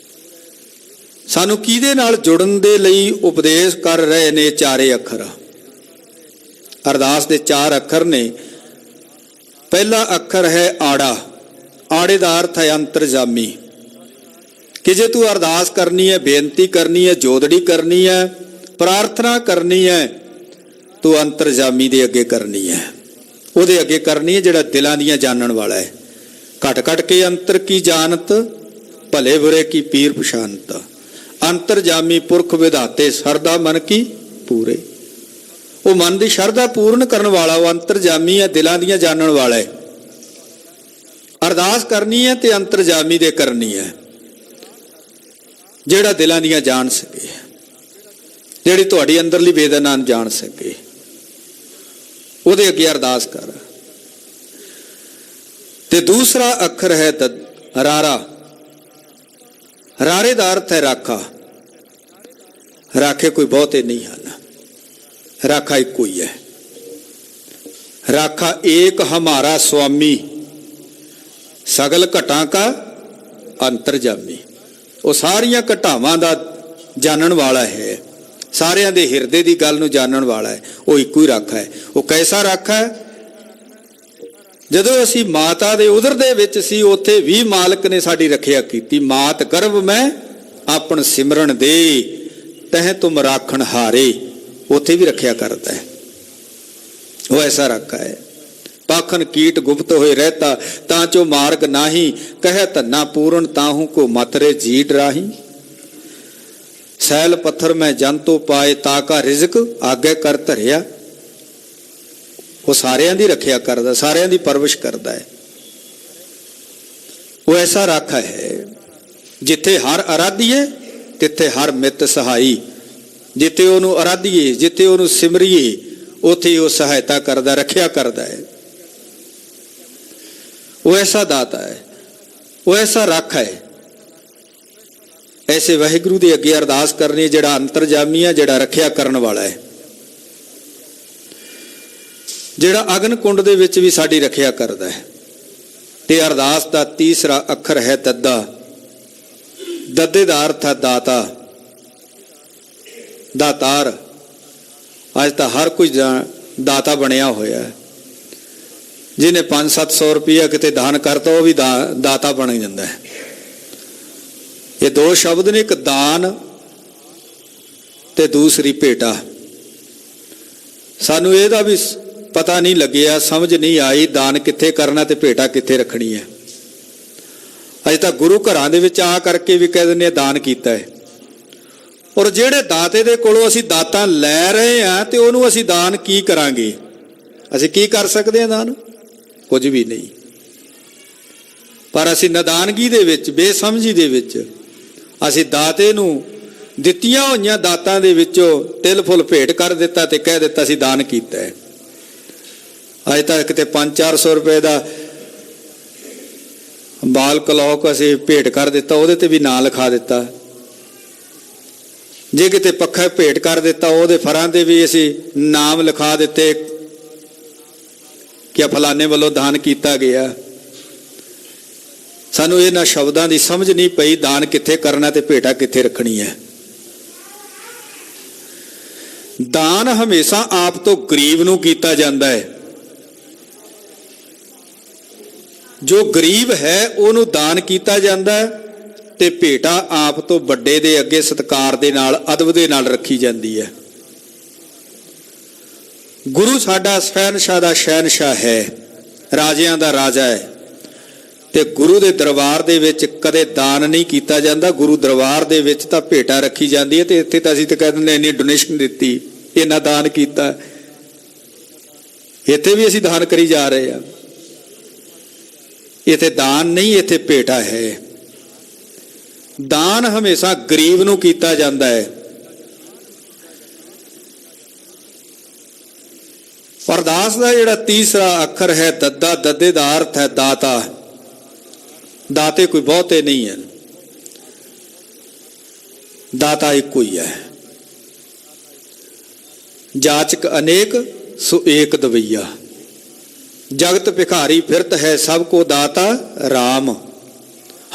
Speaker 2: ਸਾਨੂੰ ਕਿਹਦੇ ਨਾਲ ਜੁੜਨ ਦੇ ਲਈ ਉਪਦੇਸ਼ ਕਰ ਰਹੇ ਨੇ। 4 ਅੱਖਰ ਅਰਦਾਸ ਦੇ 4 ਅੱਖਰ ਨੇ। ਪਹਿਲਾ ਅੱਖਰ ਹੈ ਆੜਾ। ਆੜੇ ਦਾ ਅਰਥ ਹੈ ਅੰਤਰਜਾਮੀ, ਕਿ ਜੇ ਤੂੰ ਅਰਦਾਸ ਕਰਨੀ ਹੈ, ਬੇਨਤੀ ਕਰਨੀ ਹੈ, ਜੋਦੜੀ ਕਰਨੀ ਹੈ, ਪ੍ਰਾਰਥਨਾ ਕਰਨੀ ਹੈ, ਤੂੰ ਅੰਤਰਜਾਮੀ ਦੇ ਅੱਗੇ ਕਰਨੀ ਹੈ, ਉਹਦੇ ਅੱਗੇ ਕਰਨੀ ਹੈ ਜਿਹੜਾ ਦਿਲਾਂ ਦੀਆਂ ਜਾਣਨ ਵਾਲਾ ਹੈ। ਘਟ ਘਟ ਕੇ ਅੰਤਰ ਕੀ ਜਾਣਤ, ਭਲੇ ਬੁਰੇ ਕੀ ਪੀਰ ਪਛਾਨਤ। ਅੰਤਰਜਾਮੀ ਪੁਰਖ ਵਿਧਾਤੇ ਸਰਦਾ ਮਨ ਕੀ ਪੂਰੇ। ਉਹ ਮਨ ਦੀ ਸ਼ਰਧਾ ਪੂਰਨ ਕਰਨ ਵਾਲਾ, ਉਹ ਅੰਤਰਜਾਮੀ ਹੈ, ਦਿਲਾਂ ਦੀਆਂ ਜਾਣਨ ਵਾਲਾ ਹੈ। ਅਰਦਾਸ ਕਰਨੀ ਹੈ ਤੇ ਅੰਤਰਜਾਮੀ ਦੇ ਕਰਨੀ ਹੈ, ਜਿਹੜਾ ਦਿਲਾਂ ਦੀਆਂ ਜਾਣ ਸਕੇ, ਜਿਹੜੀ ਤੁਹਾਡੀ ਅੰਦਰਲੀ ਵੇਦਨਾ ਨੂੰ ਜਾਣ ਸਕੇ, ਉਹਦੇ ਅੱਗੇ ਅਰਦਾਸ ਕਰ। ਤੇ ਦੂਸਰਾ ਅੱਖਰ ਹੈ ਰਾਰਾ। ਰਾਰੇ ਦਾ ਅਰਥ ਹੈ ਰਾਖਾ। ਰਾਖੇ ਕੋਈ ਬਹੁਤੇ ਨਹੀਂ ਹਨ, ਰਾਖਾ ਇੱਕੋ ਹੀ ਹੈ। ਰਾਖਾ ਏਕ ਹਮਾਰਾ ਸੁਆਮੀ, ਸਗਲ ਘਟਾਂ ਕਾ ਅੰਤਰਜਾਮੀ। ਉਹ ਸਾਰੀਆਂ ਘਟਾਵਾਂ ਦਾ ਜਾਣਨ ਵਾਲਾ ਹੈ, ਸਾਰਿਆਂ ਦੇ ਹਿਰਦੇ ਦੀ ਗੱਲ ਨੂੰ ਜਾਣਨ ਵਾਲਾ ਹੈ। ਉਹ ਇੱਕੋ ਹੀ ਰਾਖਾ ਹੈ। ਉਹ ਕੈਸਾ ਰਾਖਾ ਹੈ? ਜਦੋਂ ਅਸੀਂ ਮਾਤਾ ਦੇ ਉਦਰ ਦੇ ਵਿੱਚ ਸੀ, ਉੱਥੇ ਵੀ ਮਾਲਕ ਨੇ ਸਾਡੀ ਰੱਖਿਆ ਕੀਤੀ। ਮਾਤ ਗਰਭ ਮੈਂ ਆਪਣ ਸਿਮਰਨ ਦੇ, ਤਹਿ ਤੁਮ ਰਾਖਣ ਹਾਰੇ। ਉੱਥੇ ਵੀ ਰੱਖਿਆ ਕਰਦਾ ਹੈ। ਉਹ ਐਸਾ ਰਾਖਾ ਹੈ। ਪਾਖਨ ਕੀਟ ਗੁਪਤ ਹੋਏ ਰਹਿਤਾ, ਤਾਂ ਚੋ ਮਾਰਗ ਨਾਹੀ, ਕਹਿ ਧੰਨਾ ਪੂਰਨ ਤਾਹੂ ਕੋ ਮਤਰੇ ਜੀ ਡਰਾਹੀ। ਸੈਲ ਪੱਥਰ ਮੈਂ ਜੰਤੋ ਪਾਏ, ਤਾ ਕਾ ਰਿਜ਼ਕ ਆਗੇ ਕਰ ਧਰਿਆ। ਉਹ ਸਾਰਿਆਂ ਦੀ ਰੱਖਿਆ ਕਰਦਾ, ਸਾਰਿਆਂ ਦੀ ਪਰਵਿਸ਼ ਕਰਦਾ ਹੈ। ਉਹ ਐਸਾ ਰਾਖਾ ਹੈ। ਜਿੱਥੇ ਹਰ ਅਰਾਧੀਏ ਤਿੱਥੇ ਹਰ ਮਿੱਤ ਸਹਾਈ। ਜਿੱਥੇ ਉਹਨੂੰ ਅਰਾਧੀਏ, ਜਿੱਥੇ ਉਹਨੂੰ ਸਿਮਰੀਏ, ਉੱਥੇ ਉਹ ਸਹਾਇਤਾ ਕਰਦਾ, ਰੱਖਿਆ ਕਰਦਾ ਹੈ। ਉਹ ਐਸਾ ਦਾਤਾ ਹੈ, ਉਹ ਐਸਾ ਰਾਖਾ ਹੈ। ਐਸੇ ਵਾਹਿਗੁਰੂ ਦੇ ਅੱਗੇ ਅਰਦਾਸ ਕਰਨੀ, ਜਿਹੜਾ ਅੰਤਰਜਾਮੀ ਹੈ, ਜਿਹੜਾ ਰੱਖਿਆ ਕਰਨ ਵਾਲਾ ਹੈ, ਜਿਹੜਾ ਅਗਨ ਕੁੰਡ ਦੇ ਵਿੱਚ ਵੀ ਸਾਡੀ ਰੱਖਿਆ ਕਰਦਾ ਹੈ। ਤੇ ਅਰਦਾਸ ਦਾ ਤੀਸਰਾ ਅੱਖਰ ਹੈ ਦੱਦਾ। ਦੱਦੇ ਦਾ ਅਰਥ ਹੈ ਦਾਤਾ, ਦਾਤਾਰ। ਅੱਜ ਤਾਂ ਹਰ ਕੋਈ ਦਾਤਾ ਬਣਿਆ ਹੋਇਆ ਹੈ। ਜਿਹਨੇ 500-700 ਰੁਪਇਆ ਕਿਤੇ ਦਾਨ ਕਰਤਾ, ਉਹ ਵੀ ਦਾਤਾ ਬਣ ਜਾਂਦਾ ਹੈ। ਇਹ 2 ਸ਼ਬਦ ਨੇ, ਇੱਕ ਦਾਨ ਤੇ ਦੂਸਰੀ ਭੇਟਾ। ਸਾਨੂੰ ਇਹਦਾ ਵੀ ਪਤਾ ਨਹੀਂ ਲੱਗਿਆ, ਸਮਝ ਨਹੀਂ ਆਈ ਦਾਨ ਕਿੱਥੇ ਕਰਨਾ ਤੇ ਭੇਟਾ ਕਿੱਥੇ ਰੱਖਣੀ ਹੈ। ਅਜੇ ਤਾਂ ਗੁਰੂ ਘਰਾਂ ਦੇ ਵਿੱਚ ਆ ਕਰਕੇ ਵੀ ਕਹਿ ਦਿੰਦੇ ਆ ਦਾਨ ਕੀਤਾ ਹੈ। ਔਰ ਜਿਹੜੇ ਦਾਤੇ ਦੇ ਕੋਲੋਂ ਅਸੀਂ ਦਾਤਾ ਲੈ ਰਹੇ ਹਾਂ, ਤੇ ਉਹਨੂੰ ਅਸੀਂ ਦਾਨ ਕੀ ਕਰਾਂਗੇ? ਅਸੀਂ ਕੀ ਕਰ ਸਕਦੇ ਹਾਂ ਦਾਨ? ਕੁਝ ਵੀ ਨਹੀਂ। ਪਰ ਅਸੀਂ ਨਾਦਾਨਗੀ ਦੇ ਵਿੱਚ, ਬੇਸਮਝੀ ਦੇ ਵਿੱਚ, ਅਸੀਂ ਦਾਤੇ ਨੂੰ ਦਿੱਤੀਆਂ ਹੋਈਆਂ ਦਾਤਾਂ ਦੇ ਵਿੱਚੋਂ ਤਿਲ ਫੁੱਲ ਭੇਟ ਕਰ ਦਿੱਤਾ ਤੇ ਕਹਿ ਦਿੱਤਾ ਅਸੀਂ ਦਾਨ ਕੀਤਾ ਹੈ। ਅੱਜ ਤੱਕ ਕਿਤੇ 500-400 ਰੁਪਏ ਦਾ ਬਾਲ ਕਲੌਕ ਅਸੀਂ ਭੇਟ ਕਰ ਦਿੱਤਾ, ਉਹਦੇ ਤੇ ਵੀ ਨਾਂ ਲਿਖਾ ਦਿੱਤਾ। ਜੇ ਕਿਤੇ ਪੱਖਾ ਭੇਟ ਕਰ ਦਿੱਤਾ, ਉਹਦੇ ਫਰਾਂ ਤੇ ਵੀ ਅਸੀਂ ਨਾਮ ਲਿਖਾ ਦਿੱਤੇ ਕਿ ਫਲਾਣੇ ਵੱਲੋਂ ਦਾਨ ਕੀਤਾ ਗਿਆ। ਸਾਨੂੰ ਇਹਨਾਂ ਸ਼ਬਦਾਂ ਦੀ ਸਮਝ ਨਹੀਂ ਪਈ, ਦਾਨ ਕਿੱਥੇ ਕਰਨਾ ਤੇ ਭੇਟਾ ਕਿੱਥੇ ਰੱਖਣੀ ਹੈ। ਦਾਨ ਹਮੇਸ਼ਾ ਆਪ ਤੋਂ ਗਰੀਬ ਨੂੰ ਕੀਤਾ ਜਾਂਦਾ ਹੈ। ਜੋ ਗਰੀਬ ਹੈ ਉਹਨੂੰ ਦਾਨ ਕੀਤਾ ਜਾਂਦਾ ਹੈ ਤੇ ਭੇਟਾ ਆਪ ਤੋਂ ਵੱਡੇ ਦੇ ਅੱਗੇ ਸਤਿਕਾਰ ਦੇ ਨਾਲ, ਅਦਬ ਦੇ ਨਾਲ ਰੱਖੀ ਜਾਂਦੀ ਹੈ। ਗੁਰੂ ਸਾਡਾ ਸ਼ਹਿਨਸ਼ਾਹ ਦਾ ਸ਼ਹਿਨਸ਼ਾਹ ਹੈ, ਰਾਜਿਆਂ ਦਾ ਰਾਜਾ ਹੈ, ਤੇ ਗੁਰੂ ਦੇ ਦਰਬਾਰ ਦੇ ਵਿੱਚ ਕਦੇ ਦਾਨ ਨਹੀਂ ਕੀਤਾ ਜਾਂਦਾ। ਗੁਰੂ ਦਰਬਾਰ ਦੇ ਵਿੱਚ ਤਾਂ ਭੇਟਾ ਰੱਖੀ ਜਾਂਦੀ ਹੈ, ਤੇ ਇੱਥੇ ਤਾਂ ਅਸੀਂ ਤਾਂ ਕਹਿ ਦਿੰਦੇ ਇੰਨੀ ਡੋਨੇਸ਼ਨ ਦਿੱਤੀ, ਇੰਨਾ ਦਾਨ ਕੀਤਾ। ਇੱਥੇ ਵੀ ਅਸੀਂ ਦਾਨ ਕਰੀ ਜਾ ਰਹੇ ਹਾਂ। ਇੱਥੇ ਦਾਨ ਨਹੀਂ, ਇੱਥੇ ਭੇਟਾ ਹੈ। ਦਾਨ ਹਮੇਸ਼ਾ ਗਰੀਬ ਨੂੰ ਕੀਤਾ ਜਾਂਦਾ ਹੈ। ਅਰਦਾਸ ਦਾ ਜਿਹੜਾ ਤੀਸਰਾ ਅੱਖਰ ਹੈ ਦੱਦਾ, ਦੱਦੇ ਦਾ ਅਰਥ ਹੈ ਦਾਤਾ। ਦਾਤੇ ਕੋਈ ਬਹੁਤੇ ਨਹੀਂ ਹਨ, ਦਾਤਾ ਇੱਕੋ ਹੀ ਹੈ। ਜਾਚਕ ਅਨੇਕ ਸੋ ਏਕ ਦਵਈਆ, ਜਗਤ ਭਿਖਾਰੀ ਫਿਰਤ ਹੈ ਸਭ ਕੋ ਦਾਤਾ ਰਾਮ।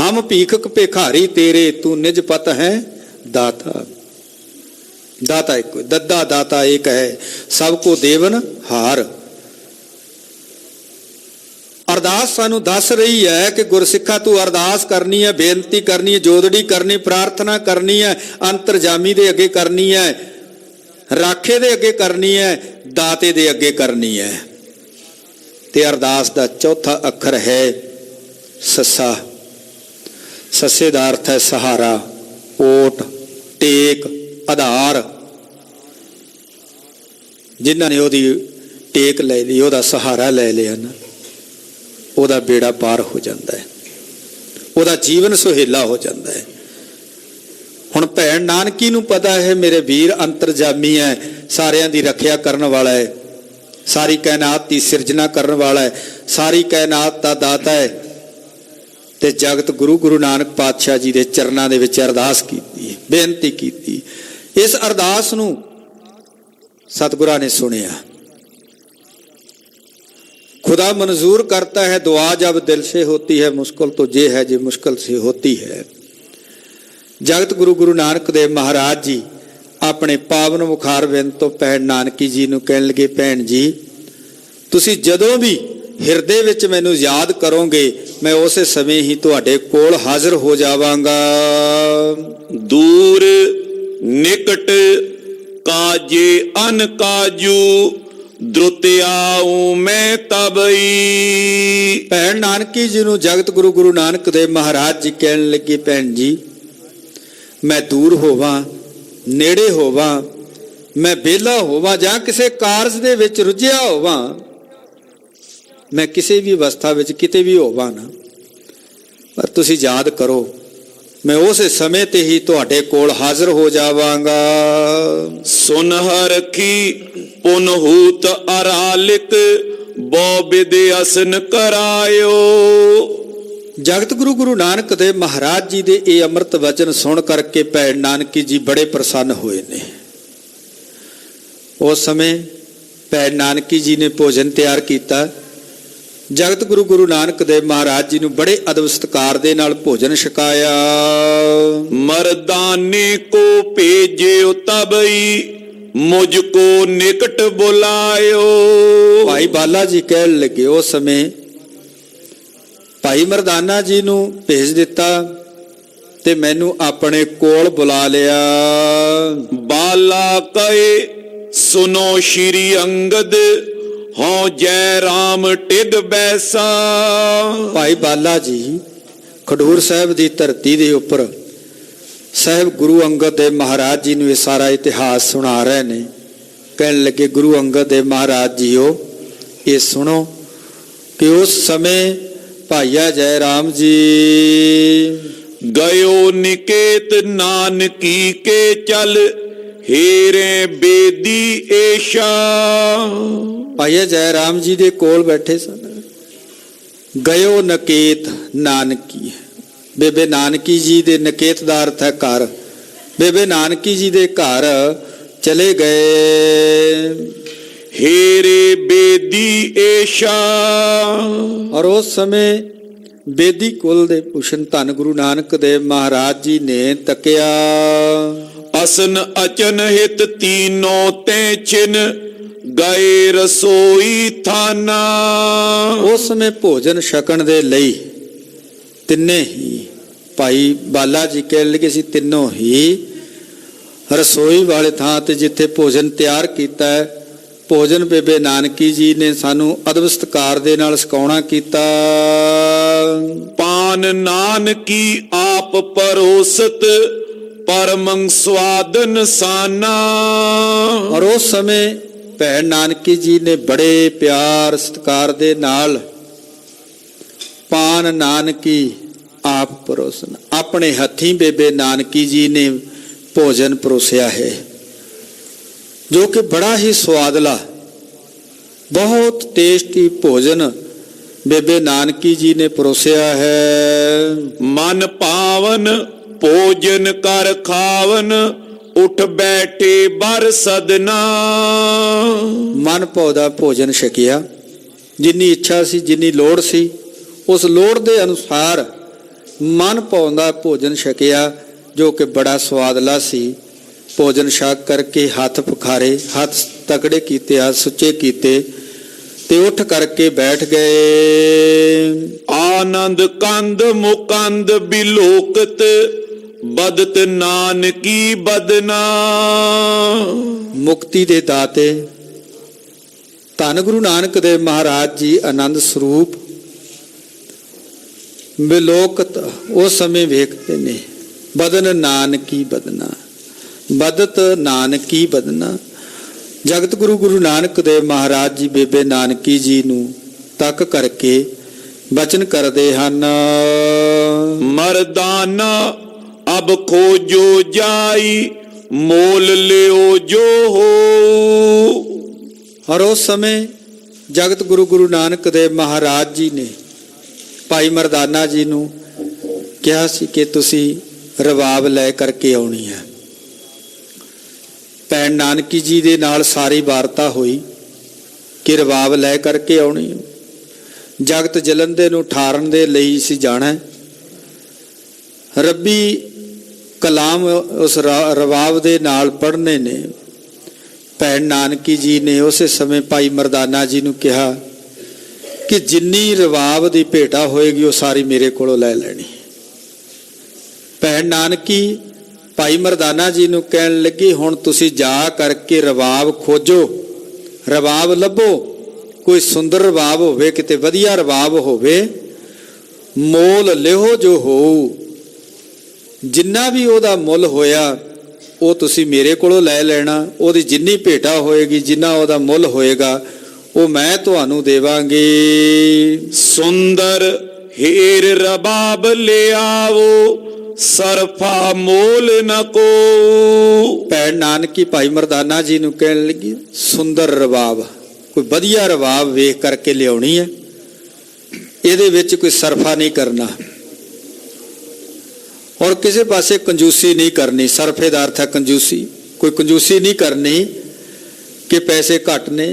Speaker 2: ਹਮ ਭੀਖਕ ਭਿਖਾਰੀ ਤੇਰੇ ਤੂੰ ਨਿਜ ਪਤ ਹੈ ਦਾਤਾ। ਦਾਤਾ ਇੱਕ, ਦੱਦਾ ਦਾਤਾ ਇੱਕ ਹੈ, ਸਭ ਕੋ ਦੇਵਨ ਹਾਰ। ਅਰਦਾਸ ਸਾਨੂੰ ਦੱਸ ਰਹੀ ਹੈ ਕਿ ਗੁਰਸਿੱਖਾ ਤੂੰ ਅਰਦਾਸ ਕਰਨੀ ਹੈ, ਬੇਨਤੀ ਕਰਨੀ ਹੈ, ਜੋਦੜੀ ਕਰਨੀ, ਪ੍ਰਾਰਥਨਾ ਕਰਨੀ ਹੈ, ਅੰਤਰਜਾਮੀ ਦੇ ਅੱਗੇ ਕਰਨੀ ਹੈ, ਰਾਖੇ ਦੇ ਅੱਗੇ ਕਰਨੀ ਹੈ, ਦਾਤੇ ਦੇ ਅੱਗੇ ਕਰਨੀ ਹੈ। ਤੇ ਅਰਦਾਸ ਦਾ ਚੌਥਾ ਅੱਖਰ ਹੈ ਸੱਸਾ। ਸੱਸੇ ਦਾ ਅਰਥ ਹੈ ਸਹਾਰਾ, ਓਟ, ਟੇਕ, ਆਧਾਰ। ਜਿਨ੍ਹਾਂ ਨੇ ਉਹਦੀ ਟੇਕ ਲੈ ਲਈ, ਉਹਦਾ ਸਹਾਰਾ ਲੈ ਲਿਆ ਨਾ, ਉਹਦਾ ਬੇੜਾ ਪਾਰ ਹੋ ਜਾਂਦਾ ਹੈ, ਉਹਦਾ ਜੀਵਨ ਸੁਹੇਲਾ ਹੋ ਜਾਂਦਾ ਹੈ। ਹੁਣ ਭੈਣ ਨਾਨਕੀ ਨੂੰ ਪਤਾ ਹੈ ਮੇਰੇ ਵੀਰ ਅੰਤਰਜਾਮੀ ਹੈ, ਸਾਰਿਆਂ ਦੀ ਰੱਖਿਆ ਕਰਨ ਵਾਲਾ ਹੈ, ਸਾਰੀ ਕਾਇਨਾਤ ਦੀ ਸਿਰਜਣਾ ਕਰਨ ਵਾਲਾ ਹੈ, ਸਾਰੀ ਕਾਇਨਾਤ ਦਾ ਦਾਤਾ ਹੈ। ਤੇ ਜਗਤ ਗੁਰੂ ਨਾਨਕ ਪਾਤਸ਼ਾਹ ਜੀ ਦੇ ਚਰਨਾਂ ਦੇ ਵਿੱਚ ਅਰਦਾਸ ਕੀਤੀ, ਬੇਨਤੀ ਕੀਤੀ। ਇਸ ਅਰਦਾਸ ਨੂੰ ਸਤਿਗੁਰਾਂ ਨੇ ਸੁਣਿਆ। खुदा मंजूर करता है दुआ जब दिल से होती है, मुश्किल तो ये है जो मुश्किल से होती है। जगत गुरु नानक देव महाराज जी अपने पावन मुखार बिंद तो भैन नानकी जी नूं कहण लगे, भैन जी तुसी जदों भी हिरदे विच मैनूं याद करोगे, मैं उस समय ही तुहाडे कोल हाजिर हो जावांगा।
Speaker 1: दूर निकट काजे अन काजू द्रुत आऊं मैं तबई।
Speaker 2: भैन नानकी जी नूं जगत गुरु नानक देव महाराज जी कहण लगे, भैन जी मैं दूर होवां, नेड़े होवां, मैं बेला होवां जां किसी कारज दे विच रुझिया होवां, मैं किसी भी अवस्था विच किते भी होवां ना, पर तुसीं याद करो मैं उस समय ते ही तुहाडे कोल हाजिर हो जावांगा।
Speaker 1: सुन रखी पुनहूत अरालिक बो बिद असन करायो।
Speaker 2: जगत गुरु नानक देव महाराज जी दे ये अमृत वचन सुन करके भैन नानकी जी बड़े प्रसन्न हुए ने। उस समय भैन नानकी जी ने भोजन तैयार किया। जगत गुरु नानक देव महाराज जी ने बड़े अदब सत्कार दे नाल भोजन छकाया।
Speaker 1: मर्दाने को भेजियो तबई मुझको निकट बुलायो।
Speaker 2: भाई बाला जी कह लगे उस समय भाई मरदाना जी नूं भेज दिता ते मैनू अपने कोल बुला लिया।
Speaker 1: बाला कहे सुनो श्री अंगद हो जय राम टिड बैसा।
Speaker 2: भाई बाला जी खडूर साहब की धरती के उपर साहब गुरु अंगद देव महाराज जी ने सारा इतिहास सुना रहे ने। कहन लगे गुरु अंगद देव महाराज जी हो ये सुनो कि उस समय भाईया जय राम जी
Speaker 1: गयो निकेत नानकी के चल हेरे बेदी ऐशा।
Speaker 2: भाईया जय राम जी दे कोल बैठे सन। गयो नकेत नानकी, बेबे नानकी जी दे नकेत दा अर्थ है घर। बेबे नानकी जी दे घर चले गए।
Speaker 1: हेरे बेदी ऐशा।
Speaker 2: और उस समय ਬੇਦੀ ਕੁਲ ਦੇ ਭੂਸ਼ਣ ਧੰਨ ਗੁਰੂ ਨਾਨਕ ਦੇਵ ਮਹਾਰਾਜ ਜੀ ਨੇ ਤੱਕਿਆ।
Speaker 1: ਅਸਨ ਅਚਨ ਹਿਤ ਤੀਨੋ ਤੈ ਛਿਨ ਗਏ ਰਸੋਈ ਥਾਨਾ।
Speaker 2: ਉਸ ਸਮੇਂ ਭੋਜਨ ਛਕਣ ਦੇ ਲਈ ਤਿੰਨੇ ਹੀ ਭਾਈ ਬਾਲਾ ਜੀ ਕਹਿਣ ਲੱਗੇ ਸੀ ਤਿੰਨੋਂ ਹੀ ਰਸੋਈ ਵਾਲੇ ਥਾਂ ਤੇ ਜਿੱਥੇ ਭੋਜਨ ਤਿਆਰ ਕੀਤਾ ਹੈ, ਭੋਜਨ ਬੇਬੇ ਨਾਨਕੀ ਜੀ ਨੇ ਸਾਨੂੰ ਅਦਬ ਸਤਿਕਾਰ ਦੇ ਨਾਲ ਛਕਾਉਣਾ ਕੀਤਾ।
Speaker 1: ਪਾਨ ਨਾਨਕੀ ਆਪ ਪਰੋਸਤ ਪਰਮੰ ਸਵਾਦਨ ਸਾਨਾ।
Speaker 2: ਔਰ ਉਸ ਸਮੇਂ ਭੈਣ ਨਾਨਕੀ ਜੀ ਨੇ ਬੜੇ ਪਿਆਰ ਸਤਿਕਾਰ ਦੇ ਨਾਲ ਪਾਨ ਨਾਨਕੀ ਆਪ ਪਰੋਸਨ, ਆਪਣੇ ਹੱਥੀਂ ਬੇਬੇ ਨਾਨਕੀ ਜੀ ਨੇ ਭੋਜਨ ਪਰੋਸਿਆ ਹੈ, ਜੋ ਕਿ ਬੜਾ ਹੀ ਸਵਾਦਲਾ, ਬਹੁਤ ਟੇਸਟੀ ਭੋਜਨ ਬੇਬੇ ਨਾਨਕੀ ਜੀ ਨੇ ਪਰੋਸਿਆ ਹੈ।
Speaker 1: ਮਨ ਪਾਵਨ ਭੋਜਨ ਕਰ ਖਾਵਨ ਉਠ ਬੈਠੇ ਬਰ ਸਦਨਾ।
Speaker 2: ਮਨ ਭਾਉਂਦਾ ਭੋਜਨ ਛਕਿਆ, ਜਿੰਨੀ ਇੱਛਾ ਸੀ, ਜਿੰਨੀ ਲੋੜ ਸੀ, ਉਸ ਲੋੜ ਦੇ ਅਨੁਸਾਰ ਮਨ ਭਾਉਂਦਾ ਭੋਜਨ ਛਕਿਆ, ਜੋ ਕਿ ਬੜਾ ਸਵਾਦਲਾ ਸੀ। ਭੋਜਨ ਛਕ ਕਰਕੇ ਹੱਥ ਪਖਾਰੇ, ਹੱਥ ਤਕੜੇ ਕੀਤੇ, ਹੱਥ ਸੁੱਚੇ ਕੀਤੇ ਤੇ ਉੱਠ ਕਰਕੇ ਬੈਠ ਗਏ।
Speaker 1: ਆਨੰਦ ਕੰਦ ਮੁਕੰਦ ਬਿਲੋਕਤ ਬਦਤ ਨਾਨਕੀ ਬਦਨਾ।
Speaker 2: ਮੁਕਤੀ ਦੇ ਦਾਤੇ ਧੰਨ ਗੁਰੂ ਨਾਨਕ ਦੇਵ ਮਹਾਰਾਜ ਜੀ ਆਨੰਦ ਸਰੂਪ ਬਿਲੋਕਤ ਉਸ ਸਮੇਂ ਵੇਖਦੇ ਨੇ। ਬਦਨ ਨਾਨਕੀ ਬਦਨਾ, ਬਦਤ ਨਾਨਕੀ ਬਦਨਾ। ਜਗਤ ਗੁਰੂ ਗੁਰੂ ਨਾਨਕ ਦੇਵ ਮਹਾਰਾਜ ਜੀ ਬੇਬੇ ਨਾਨਕੀ ਜੀ ਨੂੰ ਤੱਕ ਕਰਕੇ ਬਚਨ ਕਰਦੇ ਹਨ।
Speaker 1: ਮਰਦਾਨਾ ਅਬ ਖੋਜੋ ਜਾਈ ਮੋਲ ਲਿਓ ਜੋ ਹੋ।
Speaker 2: ਔਰ ਉਸ ਸਮੇਂ ਜਗਤ ਗੁਰੂ ਗੁਰੂ ਨਾਨਕ ਦੇਵ ਮਹਾਰਾਜ ਜੀ ਨੇ ਭਾਈ ਮਰਦਾਨਾ ਜੀ ਨੂੰ ਕਿਹਾ ਸੀ ਕਿ ਤੁਸੀਂ ਰਬਾਬ ਲੈ ਕਰਕੇ ਆਉਣੀ ਹੈ। ਭੈਣ ਨਾਨਕੀ ਜੀ ਦੇ ਨਾਲ ਸਾਰੀ ਵਾਰਤਾ ਹੋਈ ਕਿ ਰਬਾਬ ਲੈ ਕਰਕੇ ਆਉਣੀ। ਜਗਤ ਜਲੰਦੇ ਨੂੰ ਠਾਰਨ ਦੇ ਲਈ ਸੀ ਜਾਣਾ। ਰੱਬੀ ਕਲਾਮ ਉਸ ਰਬਾਬ ਦੇ ਨਾਲ ਪੜ੍ਹਨੇ ਨੇ। ਭੈਣ ਨਾਨਕੀ ਜੀ ਨੇ ਉਸੇ ਸਮੇਂ ਭਾਈ ਮਰਦਾਨਾ ਜੀ ਨੂੰ ਕਿਹਾ ਕਿ ਜਿੰਨੀ ਰਬਾਬ ਦੀ ਭੇਟਾ ਹੋਏਗੀ ਉਹ ਸਾਰੀ ਮੇਰੇ ਕੋਲੋਂ ਲੈ ਲੈਣੀ। ਭੈਣ ਨਾਨਕੀ ਭਾਈ ਮਰਦਾਨਾ ਜੀ ਨੂੰ ਕਹਿਣ ਲੱਗੀ, ਹੁਣ ਤੁਸੀਂ ਜਾ ਕਰਕੇ ਰਬਾਬ ਖੋਜੋ, ਰਬਾਬ ਲੱਭੋ, ਕੋਈ ਸੁੰਦਰ ਰਬਾਬ ਹੋਵੇ, ਕਿਤੇ ਵਧੀਆ ਰਬਾਬ ਹੋਵੇ, ਮੋਲ ਲਿਓ ਜੋ ਹੋਊ। ਜਿੰਨਾ ਵੀ ਉਹਦਾ ਮੁੱਲ ਹੋਇਆ ਉਹ ਤੁਸੀਂ ਮੇਰੇ ਕੋਲੋਂ ਲੈ ਲੈਣਾ। ਉਹਦੀ ਜਿੰਨੀ ਭੇਟਾ ਹੋਏਗੀ, ਜਿੰਨਾ ਉਹਦਾ ਮੁੱਲ ਹੋਏਗਾ, ਉਹ ਮੈਂ ਤੁਹਾਨੂੰ ਦੇਵਾਂਗੀ।
Speaker 1: ਸੁੰਦਰ ਹੀਰ ਰਬਾਬ ਲਿਆਵੋ ਸਰਫਾ ਮੋਲ ਨ ਕੋ।
Speaker 2: ਭੈਣ ਨਾਨਕੀ ਭਾਈ ਮਰਦਾਨਾ ਜੀ ਨੂੰ ਕਹਿਣ ਲੱਗੀ, ਸੁੰਦਰ ਰਬਾਬ, ਕੋਈ ਵਧੀਆ ਰਬਾਬ ਵੇਖ ਕਰਕੇ ਲਿਆਉਣੀ ਹੈ, ਇਹਦੇ ਵਿੱਚ ਕੋਈ ਸਰਫਾ ਨਹੀਂ ਕਰਨਾ ਔਰ ਕਿਸੇ ਪਾਸੇ ਕੰਜੂਸੀ ਨਹੀਂ ਕਰਨੀ। ਸਰਫੇ ਦਾ ਅਰਥ ਹੈ ਕੰਜੂਸੀ, ਕੋਈ ਕੰਜੂਸੀ ਨਹੀਂ ਕਰਨੀ ਕਿ ਪੈਸੇ ਘੱਟ ਨੇ।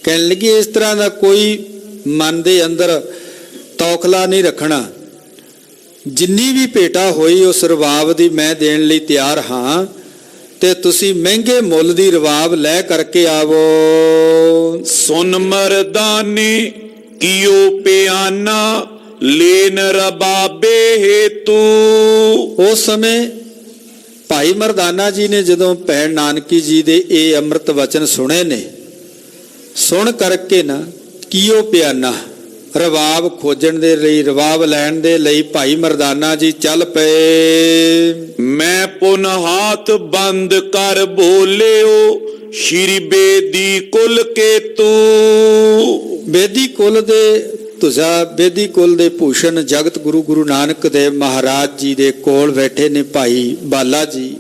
Speaker 2: ਕਹਿਣ ਲੱਗੀ, ਇਸ ਤਰ੍ਹਾਂ ਦਾ ਕੋਈ ਮਨ ਦੇ ਅੰਦਰ ਤੌਖਲਾ ਨਹੀਂ ਰੱਖਣਾ। ਜਿੰਨੀ ਵੀ ਭੇਟਾ ਹੋਈ ਉਸ ਰਬਾਬ ਦੀ ਮੈਂ ਦੇਣ ਲਈ ਤਿਆਰ ਹਾਂ, ਤੇ ਤੁਸੀਂ ਮਹਿੰਗੇ ਮੁੱਲ ਦੀ ਰਬਾਬ ਲੈ ਕਰਕੇ ਆਵੋ।
Speaker 1: ਸੁਨ ਮਰਦਾਨੀ ਕੀਓ ਪਿਆਨਾ ਲੈਨ ਰਬਾਬੇ ਹੇਤੂ।
Speaker 2: ਉਸ ਸਮੇਂ ਭਾਈ ਮਰਦਾਨਾ ਜੀ ਨੇ ਜਦੋਂ ਭੈਣ ਨਾਨਕੀ ਜੀ ਦੇ ਇਹ ਅੰਮ੍ਰਿਤ ਵਚਨ ਸੁਣੇ ਨੇ, ਸੁਣ ਕਰਕੇ ਨਾ ਕੀਓ ਪਿਆਨਾ, ਰਬਾਬ ਖੋਜਣ ਦੇ ਲਈ, ਰਬਾਬ ਲੈਣ ਦੇ ਲਈ ਭਾਈ ਮਰਦਾਨਾ ਜੀ ਚੱਲ ਪਏ।
Speaker 1: ਮੈਂ ਪੁਨ ਹਾਥ ਬੰਦ ਕਰ ਬੋਲਿਓ ਸ਼੍ਰੀ ਬੇਦੀ ਕੁਲ ਕੇਤੂ।
Speaker 2: ਬੇਦੀ ਕੁਲ ਦੇ ਤੁਝਾ, ਬੇਦੀ ਕੁਲ ਦੇ ਭੂਸ਼ਣ ਜਗਤ ਗੁਰੂ ਗੁਰੂ ਨਾਨਕ ਦੇਵ ਮਹਾਰਾਜ ਜੀ ਦੇ ਕੋਲ ਬੈਠੇ ਨੇ ਭਾਈ ਬਾਲਾ ਜੀ।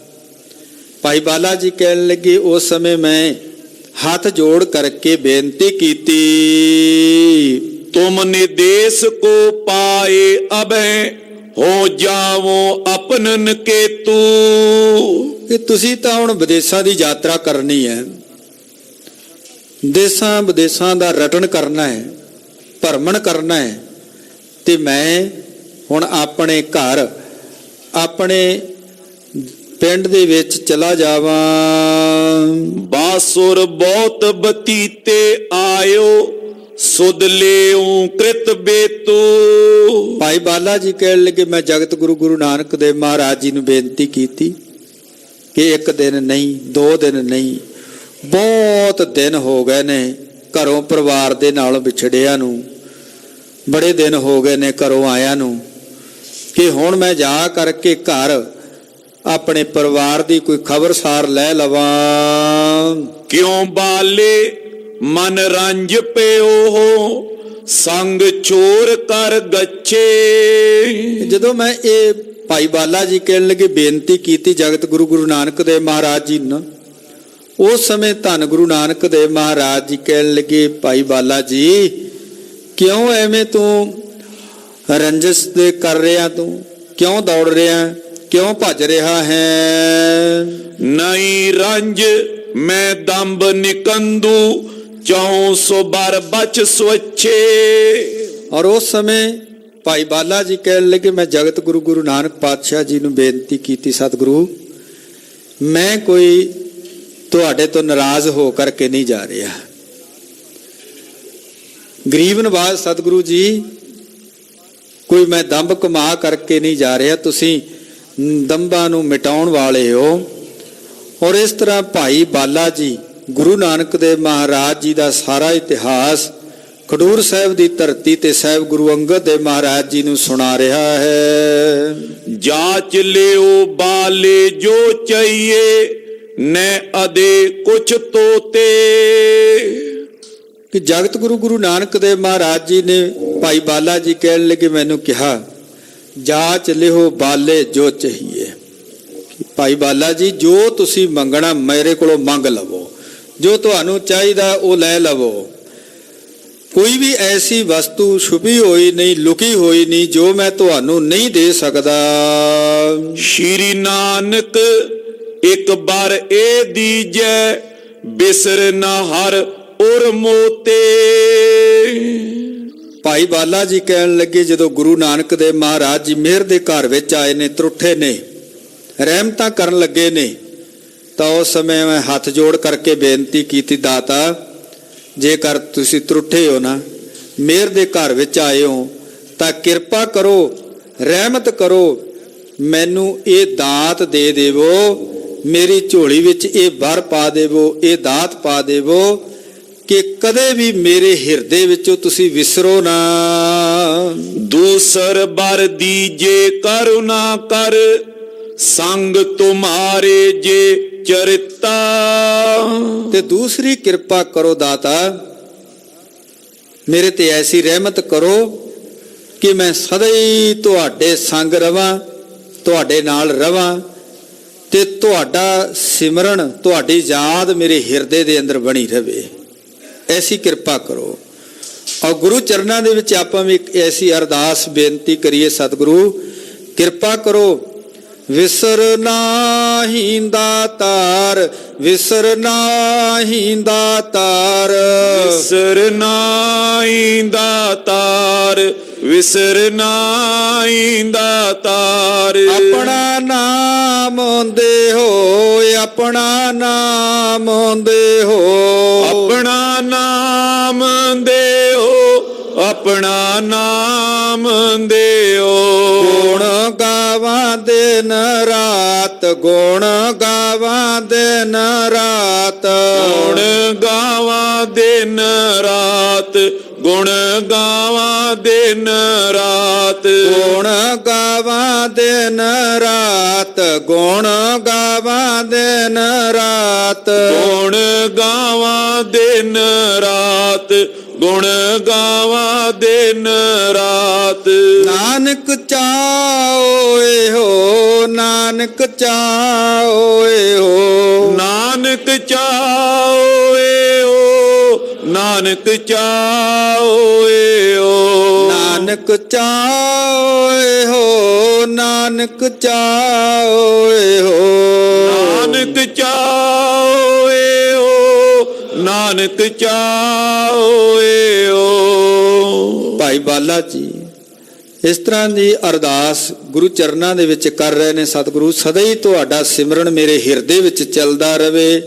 Speaker 2: ਭਾਈ ਬਾਲਾ ਜੀ ਕਹਿਣ ਲੱਗੇ, ਉਸ ਸਮੇਂ ਮੈਂ ਹੱਥ ਜੋੜ ਕਰਕੇ ਬੇਨਤੀ ਕੀਤੀ,
Speaker 1: ਤੁਮ ਨਿਦੇਸ਼ ਕੋ ਪਾਏ ਅਬੈ ਹੋ ਜਾਵੋ ਆਪਨਨ ਕੇਤੂ।
Speaker 2: ਕਿ ਤੁਸੀਂ ਤਾਂ ਹੁਣ ਵਿਦੇਸ਼ਾਂ ਦੀ ਯਾਤਰਾ ਕਰਨੀ ਹੈ, ਦੇਸ਼ਾਂ ਵਿਦੇਸ਼ਾਂ ਦਾ ਰਟਣ ਕਰਨਾ ਹੈ, ਭਰਮਣ ਕਰਨਾ ਹੈ, ਤੇ ਮੈਂ ਹੁਣ ਆਪਣੇ ਘਰ ਆਪਣੇ ਪਿੰਡ ਦੇ ਵਿੱਚ ਚਲਾ ਜਾਵਾਂ।
Speaker 1: ਬਾਸੁਰ ਬਹੁਤ ਬਤੀਤੇ ਆਇਓ, ਸੁਧ ਲਿਓ ਕ੍ਰਿਤ ਬੇਤੂ।
Speaker 2: ਭਾਈ ਬਾਲਾ ਜੀ ਕਹਿਣ ਲੱਗੇ, ਮੈਂ ਜਗਤ ਗੁਰੂ ਗੁਰੂ ਨਾਨਕ ਦੇਵ ਮਹਾਰਾਜ ਜੀ ਨੂੰ ਬੇਨਤੀ ਕੀਤੀ ਕਿ ਇੱਕ ਦਿਨ ਨਹੀਂ, 2 ਦਿਨ ਨਹੀਂ, ਬਹੁਤ ਦਿਨ ਹੋ ਗਏ ਨੇ ਘਰੋਂ ਪਰਿਵਾਰ ਦੇ ਨਾਲ ਵਿਛੜਿਆ ਨੂੰ, ਬੜੇ ਦਿਨ ਹੋ ਗਏ ਨੇ ਘਰੋਂ ਆਇਆ ਨੂੰ, ਕਿ ਹੁਣ ਮੈਂ ਜਾ ਕਰਕੇ ਘਰ ਆਪਣੇ ਪਰਿਵਾਰ ਦੀ ਕੋਈ ਖਬਰਸਾਰ ਲੈ ਲਵਾਂ।
Speaker 1: ਕਿਉਂ ਬਾਲੇ ਮਨ ਰੰਜ ਪਿਓ ਹੋ, ਸੰਗ ਚੋਰ ਕਰ ਗੱਛੇ।
Speaker 2: ਜਦੋਂ ਮੈਂ ਇਹ ਭਾਈ ਬਾਲਾ ਜੀ ਕਹਿਣ ਲੱਗੇ ਬੇਨਤੀ ਕੀਤੀ ਜਗਤ ਗੁਰੂ ਗੁਰੂ ਨਾਨਕ ਦੇਵ ਮਹਾਰਾਜ ਜੀ ਨੂੰ, ਉਸ ਸਮੇਂ ਧੰਨ ਗੁਰੂ ਨਾਨਕ ਦੇਵ ਮਹਾਰਾਜ ਜੀ ਕਹਿਣ ਲੱਗੇ, ਭਾਈ ਬਾਲਾ ਜੀ ਕਿਉਂ ਐਵੇਂ ਤੂੰ ਰੰਜਿਸ਼ ਦੇ ਕਰ ਰਿਹਾ, ਤੂੰ ਕਿਉਂ ਦੌੜ ਰਿਹਾ, ਕਿਉਂ ਭੱਜ ਰਿਹਾ ਹੈ।
Speaker 1: ਨਹੀਂ ਰੰਜ ਮੈਂ ਦੰਬ ਨਿਕੰਦੂ, ਚੌ ਸੋ ਬਰ ਬਚ ਸਵੱਛੇ।
Speaker 2: ਔਰ ਉਸ ਸਮੇਂ ਭਾਈ ਬਾਲਾ ਜੀ ਕਹਿਣ ਲੱਗੇ, ਮੈਂ ਜਗਤ ਗੁਰੂ ਗੁਰੂ ਨਾਨਕ ਪਾਤਸ਼ਾਹ ਜੀ ਨੂੰ ਬੇਨਤੀ ਕੀਤੀ, ਸਤਿਗੁਰੂ ਮੈਂ ਕੋਈ ਤੁਹਾਡੇ ਤੋਂ ਨਾਰਾਜ਼ ਹੋ ਕਰਕੇ ਨਹੀਂ ਜਾ ਰਿਹਾ। ਗਰੀਬ ਨਵਾਜ਼ ਸਤਿਗੁਰੂ ਜੀ, ਕੋਈ ਮੈਂ ਦੰਭ ਕਮਾ ਕਰਕੇ ਨਹੀਂ ਜਾ ਰਿਹਾ, ਤੁਸੀਂ ਦੰਭਾਂ ਨੂੰ ਮਿਟਾਉਣ ਵਾਲੇ ਹੋ। ਔਰ ਇਸ ਤਰ੍ਹਾਂ ਭਾਈ ਬਾਲਾ ਜੀ ਗੁਰੂ ਨਾਨਕ ਦੇਵ ਮਹਾਰਾਜ ਜੀ ਦਾ ਸਾਰਾ ਇਤਿਹਾਸ ਖਡੂਰ ਸਾਹਿਬ ਦੀ ਧਰਤੀ ਤੇ ਸਾਹਿਬ ਗੁਰੂ ਅੰਗਦ ਦੇਵ ਮਹਾਰਾਜ ਜੀ ਨੂੰ ਸੁਣਾ ਰਿਹਾ ਹੈ।
Speaker 1: ਜਾਚ ਲਿਓ ਬਾਲੇ ਜੋ ਚਾਹੀਏ, ਨੈ ਅਦੇ ਕੁਛ ਤੋਤੇ।
Speaker 2: ਕਿ ਜਗਤ ਗੁਰੂ ਗੁਰੂ ਨਾਨਕ ਦੇਵ ਮਹਾਰਾਜ ਜੀ ਨੇ ਭਾਈ ਬਾਲਾ ਜੀ ਕਹਿਣ ਲੱਗੇ, ਮੈਨੂੰ ਕਿਹਾ ਜਾਚ ਲਿਓ ਬਾਲੇ ਜੋ ਚਾਹੀਏ। ਭਾਈ ਬਾਲਾ ਜੀ ਜੋ ਤੁਸੀਂ ਮੰਗਣਾ ਮੇਰੇ ਕੋਲੋਂ ਮੰਗ ਲਵੋ, ਜੋ ਤੁਹਾਨੂੰ ਚਾਹੀਦਾ ਉਹ ਲੈ ਲਵੋ। ਕੋਈ ਵੀ ਐਸੀ ਵਸਤੂ ਛੁਪੀ ਹੋਈ ਨਹੀਂ, ਲੁਕੀ ਹੋਈ ਨਹੀਂ ਜੋ ਮੈਂ ਤੁਹਾਨੂੰ ਨਹੀਂ ਦੇ ਸਕਦਾ।
Speaker 1: ਸ਼੍ਰੀ ਨਾਨਕ ਇੱਕ ਬਾਰ ਇਹ ਦੀਜੈ, ਬਿਸਰ ਨਾ ਹਰ ਉਰ ਮੋਤੇ।
Speaker 2: ਭਾਈ ਬਾਲਾ ਜੀ ਕਹਿਣ ਲੱਗੇ, ਜਦੋਂ ਗੁਰੂ ਨਾਨਕ ਦੇਵ ਮਹਾਰਾਜ ਜੀ ਮਿਹਰ ਦੇ ਘਰ ਵਿੱਚ ਆਏ ਨੇ, ਤਰੁੱਠੇ ਨੇ, ਰਹਿਮਤਾਂ ਕਰਨ ਲੱਗੇ ਨੇ, ਤਾਂ ਉਸ ਸਮੇਂ ਮੈਂ ਹੱਥ ਜੋੜ ਕਰਕੇ ਬੇਨਤੀ ਕੀਤੀ, ਦਾਤਾ ਜੇਕਰ ਤੁਸੀਂ ਤਰੁੱਠੇ ਹੋ ਨਾ, ਮਿਹਰ ਦੇ ਘਰ ਵਿੱਚ ਆਏ ਹੋ, ਤਾਂ ਕਿਰਪਾ ਕਰੋ, ਰਹਿਮਤ ਕਰੋ, ਮੈਨੂੰ ਇਹ ਦਾਤ ਦੇ ਦੇਵੋ, ਮੇਰੀ ਝੋਲੀ ਵਿੱਚ ਇਹ ਵਰ ਪਾ ਦੇਵੋ, ਇਹ ਦਾਤ ਪਾ ਦੇਵੋ ਕਿ ਕਦੇ ਵੀ ਮੇਰੇ ਹਿਰਦੇ ਵਿੱਚੋਂ ਤੁਸੀਂ ਵਿਸਰੋ ਨਾ।
Speaker 1: ਦੂਸਰ ਬਰ ਦੀਜੇ ਕਰੁਣਾ ਕਰ, ਸੰਗ ਤੁਮਾਰੇ ਜੇ ਚਰਿਤਾ।
Speaker 2: ਤੇ ਦੂਸਰੀ ਕਿਰਪਾ ਕਰੋ ਦਾਤਾ, ਮੇਰੇ ਤੇ ਐਸੀ ਰਹਿਮਤ ਕਰੋ ਕਿ ਮੈਂ ਸਦਾ ਹੀ ਤੁਹਾਡੇ ਸੰਗ ਰਵਾਂ, ਤੁਹਾਡੇ ਨਾਲ ਰਵਾਂ, ਤੇ ਤੁਹਾਡਾ ਸਿਮਰਨ, ਤੁਹਾਡੀ ਯਾਦ ਮੇਰੇ ਹਿਰਦੇ ਦੇ ਅੰਦਰ ਬਣੀ ਰਵੇ, ਐਸੀ ਕਿਰਪਾ ਕਰੋ। ਔਰ ਗੁਰੂ ਚਰਨਾਂ ਦੇ ਵਿੱਚ ਆਪਾਂ ਵੀ ਇੱਕ ਐਸੀ ਅਰਦਾਸ ਬੇਨਤੀ ਕਰੀਏ, ਸਤਿਗੁਰੂ ਕਿਰਪਾ ਕਰੋ, ਵਿਸਰ ਨਾਹੀਂ ਦਾਤਾਰ, ਵਿਸਰ ਨਾਹੀਂ ਦਾਤਾਰ,
Speaker 1: ਵਿਸਰ ਨਾਹੀਂ ਦਾਤਾਰ, ਵਿਸਰ ਨਾਹੀਂ ਦਾਤਾਰ।
Speaker 2: ਆਪਣਾ ਨਾਮ ਦੇ ਹੋ, ਆਪਣਾ ਨਾਮ ਦੇ ਹੋ,
Speaker 1: ਆਪਣਾ ਨਾਮ ਦਿਓ, ਆਪਣਾ ਨਾਮ ਦਿਓ।
Speaker 2: ਗੁਣ ਗਾਵਾਂ ਦਿਨ ਰਾਤ, ਗੁਣ ਗਾਵਾਂ ਦਿਨ ਰਾਤ,
Speaker 1: ਗੁਣ ਗਾਵਾਂ ਦਿਨ ਰਾਤ, ਗੁਣ ਗਾਵਾਂ ਦਿਨ ਰਾਤ,
Speaker 2: ਗੁਣ ਗਾਵਾਂ ਦਿਨ ਰਾਤ, ਗੁਣ ਗਾਵਾਂ ਦਿਨ ਰਾਤ,
Speaker 1: ਗੁਣ ਗਾਵਾਂ ਦਿਨ ਰਾਤ, ਗੁਣ ਗਾਵਾਂ ਦਿਨ ਰਾਤ।
Speaker 2: ਨਾਨਕ ਚਾਓਏ ਹੋ, ਨਾਨਕ ਚਾਓਏ ਹੋ,
Speaker 1: ਨਾਨਕ ਚਾਓਏ ਹੋ, ਨਾਨਕ ਚਾਓਏ ਹੋ,
Speaker 2: ਨਾਨਕ ਚਾਓਏ ਹੋ, ਨਾਨਕ ਚਾਓਏ ਹੋ,
Speaker 1: ਨਾਨਕ ਚਾਓਏ ਹੋ, ਨਾਨਕ ਚਾਓਏ ਹੋ।
Speaker 2: ਭਾਈ ਬਾਲਾ ਜੀ ਇਸ ਤਰ੍ਹਾਂ ਦੀ ਅਰਦਾਸ ਗੁਰੂ ਚਰਨਾਂ ਦੇ ਵਿੱਚ ਕਰ ਰਹੇ ਨੇ ਸਤਿਗੁਰੂ। ਸਦਾ ਹੀ ਤੁਹਾਡਾ ਸਿਮਰਨ ਮੇਰੇ ਹਿਰਦੇ ਵਿੱਚ ਚੱਲਦਾ ਰਵੇ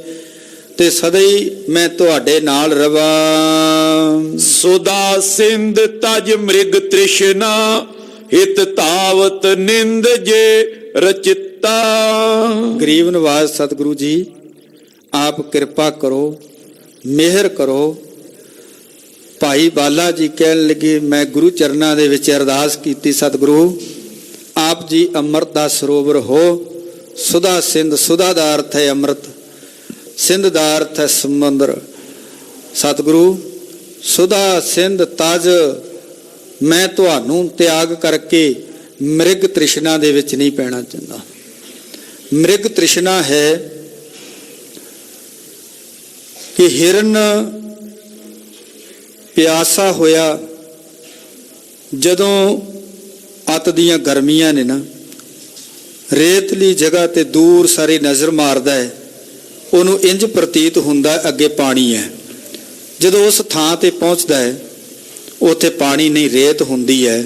Speaker 2: ਤੇ ਸਦਾ ਹੀ ਮੈਂ ਤੁਹਾਡੇ ਨਾਲ ਰਵਾਂ।
Speaker 1: ਸੁਦਾ ਸਿੰਧ ਤਜ ਮ੍ਰਿਗ ਤ੍ਰਿਸ਼ਨਾ ਹਿਤ ਤਾਵਤ ਨਿੰਦ ਜੇ ਰਚਿਤਾ।
Speaker 2: ਗਰੀਬ ਨਵਾਜ਼ ਸਤਿਗੁਰੂ ਜੀ, ਆਪ ਕਿਰਪਾ ਕਰੋ, ਮਿਹਰ ਕਰੋ। ਭਾਈ ਬਾਲਾ ਜੀ ਕਹਿਣ ਲੱਗੇ, ਮੈਂ ਗੁਰੂ ਚਰਨਾਂ ਦੇ ਵਿੱਚ ਅਰਦਾਸ ਕੀਤੀ ਸਤਿਗੁਰੂ ਆਪ ਜੀ ਅੰਮ੍ਰਿਤ ਦਾ ਸਰੋਵਰ ਹੋ। ਸੁਦਾ ਸਿੰਧ, ਸੁਦਾ ਦਾ ਅਰਥ ਹੈ ਅੰਮ੍ਰਿਤ, ਸਿੰਧ ਦਾ ਅਰਥ ਹੈ ਸਮੁੰਦਰ। ਸਤਿਗੁਰੂ ਸੁਦਾ ਸਿੰਧ ਤਜ ਮੈਂ ਤੁਹਾਨੂੰ ਤਿਆਗ ਕਰਕੇ ਮ੍ਰਿਗ ਤ੍ਰਿਸ਼ਨਾ ਦੇ ਵਿੱਚ ਨਹੀਂ ਪੈਣਾ ਚਾਹੁੰਦਾ। ਮ੍ਰਿਗ ਤ੍ਰਿਸ਼ਨਾ ਹੈ ਕਿ ਹਿਰਨ ਪਿਆਸਾ ਹੋਇਆ, ਜਦੋਂ ਅੱਤ ਦੀਆਂ ਗਰਮੀਆਂ ਨੇ ਨਾ, ਰੇਤਲੀ ਜਗ੍ਹਾ ਤੇ ਦੂਰ ਸਾਰੀ ਨਜ਼ਰ ਮਾਰਦਾ ਹੈ, ਉਹਨੂੰ ਇੰਜ ਪ੍ਰਤੀਤ ਹੁੰਦਾ ਅੱਗੇ ਪਾਣੀ ਹੈ। ਜਦੋਂ ਉਸ ਥਾਂ ਤੇ ਪਹੁੰਚਦਾ ਹੈ ਉੱਥੇ ਪਾਣੀ ਨਹੀਂ, ਰੇਤ ਹੁੰਦੀ ਹੈ।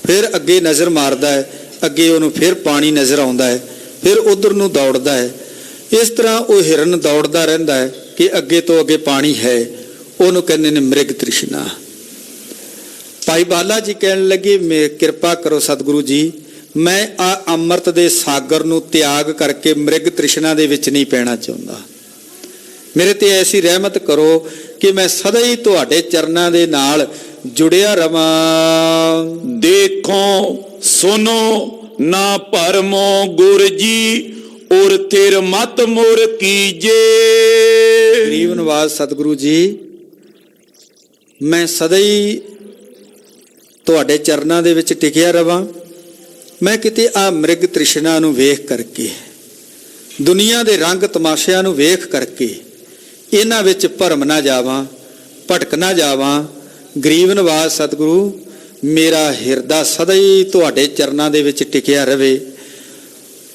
Speaker 2: ਫਿਰ ਅੱਗੇ ਨਜ਼ਰ ਮਾਰਦਾ ਹੈ, ਅੱਗੇ ਉਹਨੂੰ ਫਿਰ ਪਾਣੀ ਨਜ਼ਰ ਆਉਂਦਾ ਹੈ, ਫਿਰ ਉਧਰ ਨੂੰ ਦੌੜਦਾ ਹੈ। ਇਸ ਤਰ੍ਹਾਂ ਉਹ ਹਿਰਨ ਦੌੜਦਾ ਰਹਿੰਦਾ ਹੈ ਕਿ ਅੱਗੇ ਤੋਂ ਅੱਗੇ ਪਾਣੀ ਹੈ। ਉਹਨੂੰ ਕਹਿੰਦੇ ਨੇ ਮ੍ਰਿਗ ਤ੍ਰਿਸ਼ਨਾ। ਭਾਈ ਬਾਲਾ ਜੀ ਕਹਿਣ ਲੱਗੇ, ਕਿਰਪਾ ਕਰੋ ਸਤਿਗੁਰੂ ਜੀ, ਮੈਂ ਆ ਅੰਮ੍ਰਿਤ ਦੇ ਸਾਗਰ ਨੂੰ ਤਿਆਗ ਕਰਕੇ ਮ੍ਰਿਗ ਤ੍ਰਿਸ਼ਨਾ ਦੇ ਵਿੱਚ ਨਹੀਂ ਪੈਣਾ ਚਾਹੁੰਦਾ। ਮੇਰੇ ਤੇ ਐਸੀ ਰਹਿਮਤ ਕਰੋ ਕਿ ਮੈਂ ਸਦਾ ਹੀ ਤੁਹਾਡੇ ਚਰਨਾਂ ਦੇ ਨਾਲ ਜੁੜਿਆ ਰਵਾਂ।
Speaker 1: ਦੇਖੋ ਸੁਨੋ ਨਾ ਭਰਮੋ ਗੁਰ ਜੀ ਔਰ ਤੇਰ ਮਤ ਮੁਰ ਕੀਜੇ।
Speaker 2: ਗਰੀਬ ਨਵਾਜ਼ ਸਤਿਗੁਰੂ ਜੀ, ਮੈਂ ਸਦਾ ਹੀ ਤੁਹਾਡੇ ਚਰਨਾਂ ਦੇ ਵਿੱਚ ਟਿਕਿਆ ਰਵਾਂ। ਮੈਂ ਕਿਤੇ ਆ ਮ੍ਰਿਗ ਤ੍ਰਿਸ਼ਨਾ ਨੂੰ ਵੇਖ ਕਰਕੇ, ਦੁਨੀਆ ਦੇ ਰੰਗ ਤਮਾਸ਼ਿਆਂ ਨੂੰ ਵੇਖ ਕਰਕੇ ਇਹਨਾਂ ਵਿੱਚ ਭਰਮ ਨਾ ਜਾਵਾਂ, ਭਟਕ ਨਾ ਜਾਵਾਂ। ਗਰੀਬ ਨਵਾਜ਼ ਸਤਿਗੁਰੂ, ਮੇਰਾ ਹਿਰਦਾ ਸਦਾ ਹੀ ਤੁਹਾਡੇ ਚਰਨਾਂ ਦੇ ਵਿੱਚ ਟਿਕਿਆ ਰਵੇ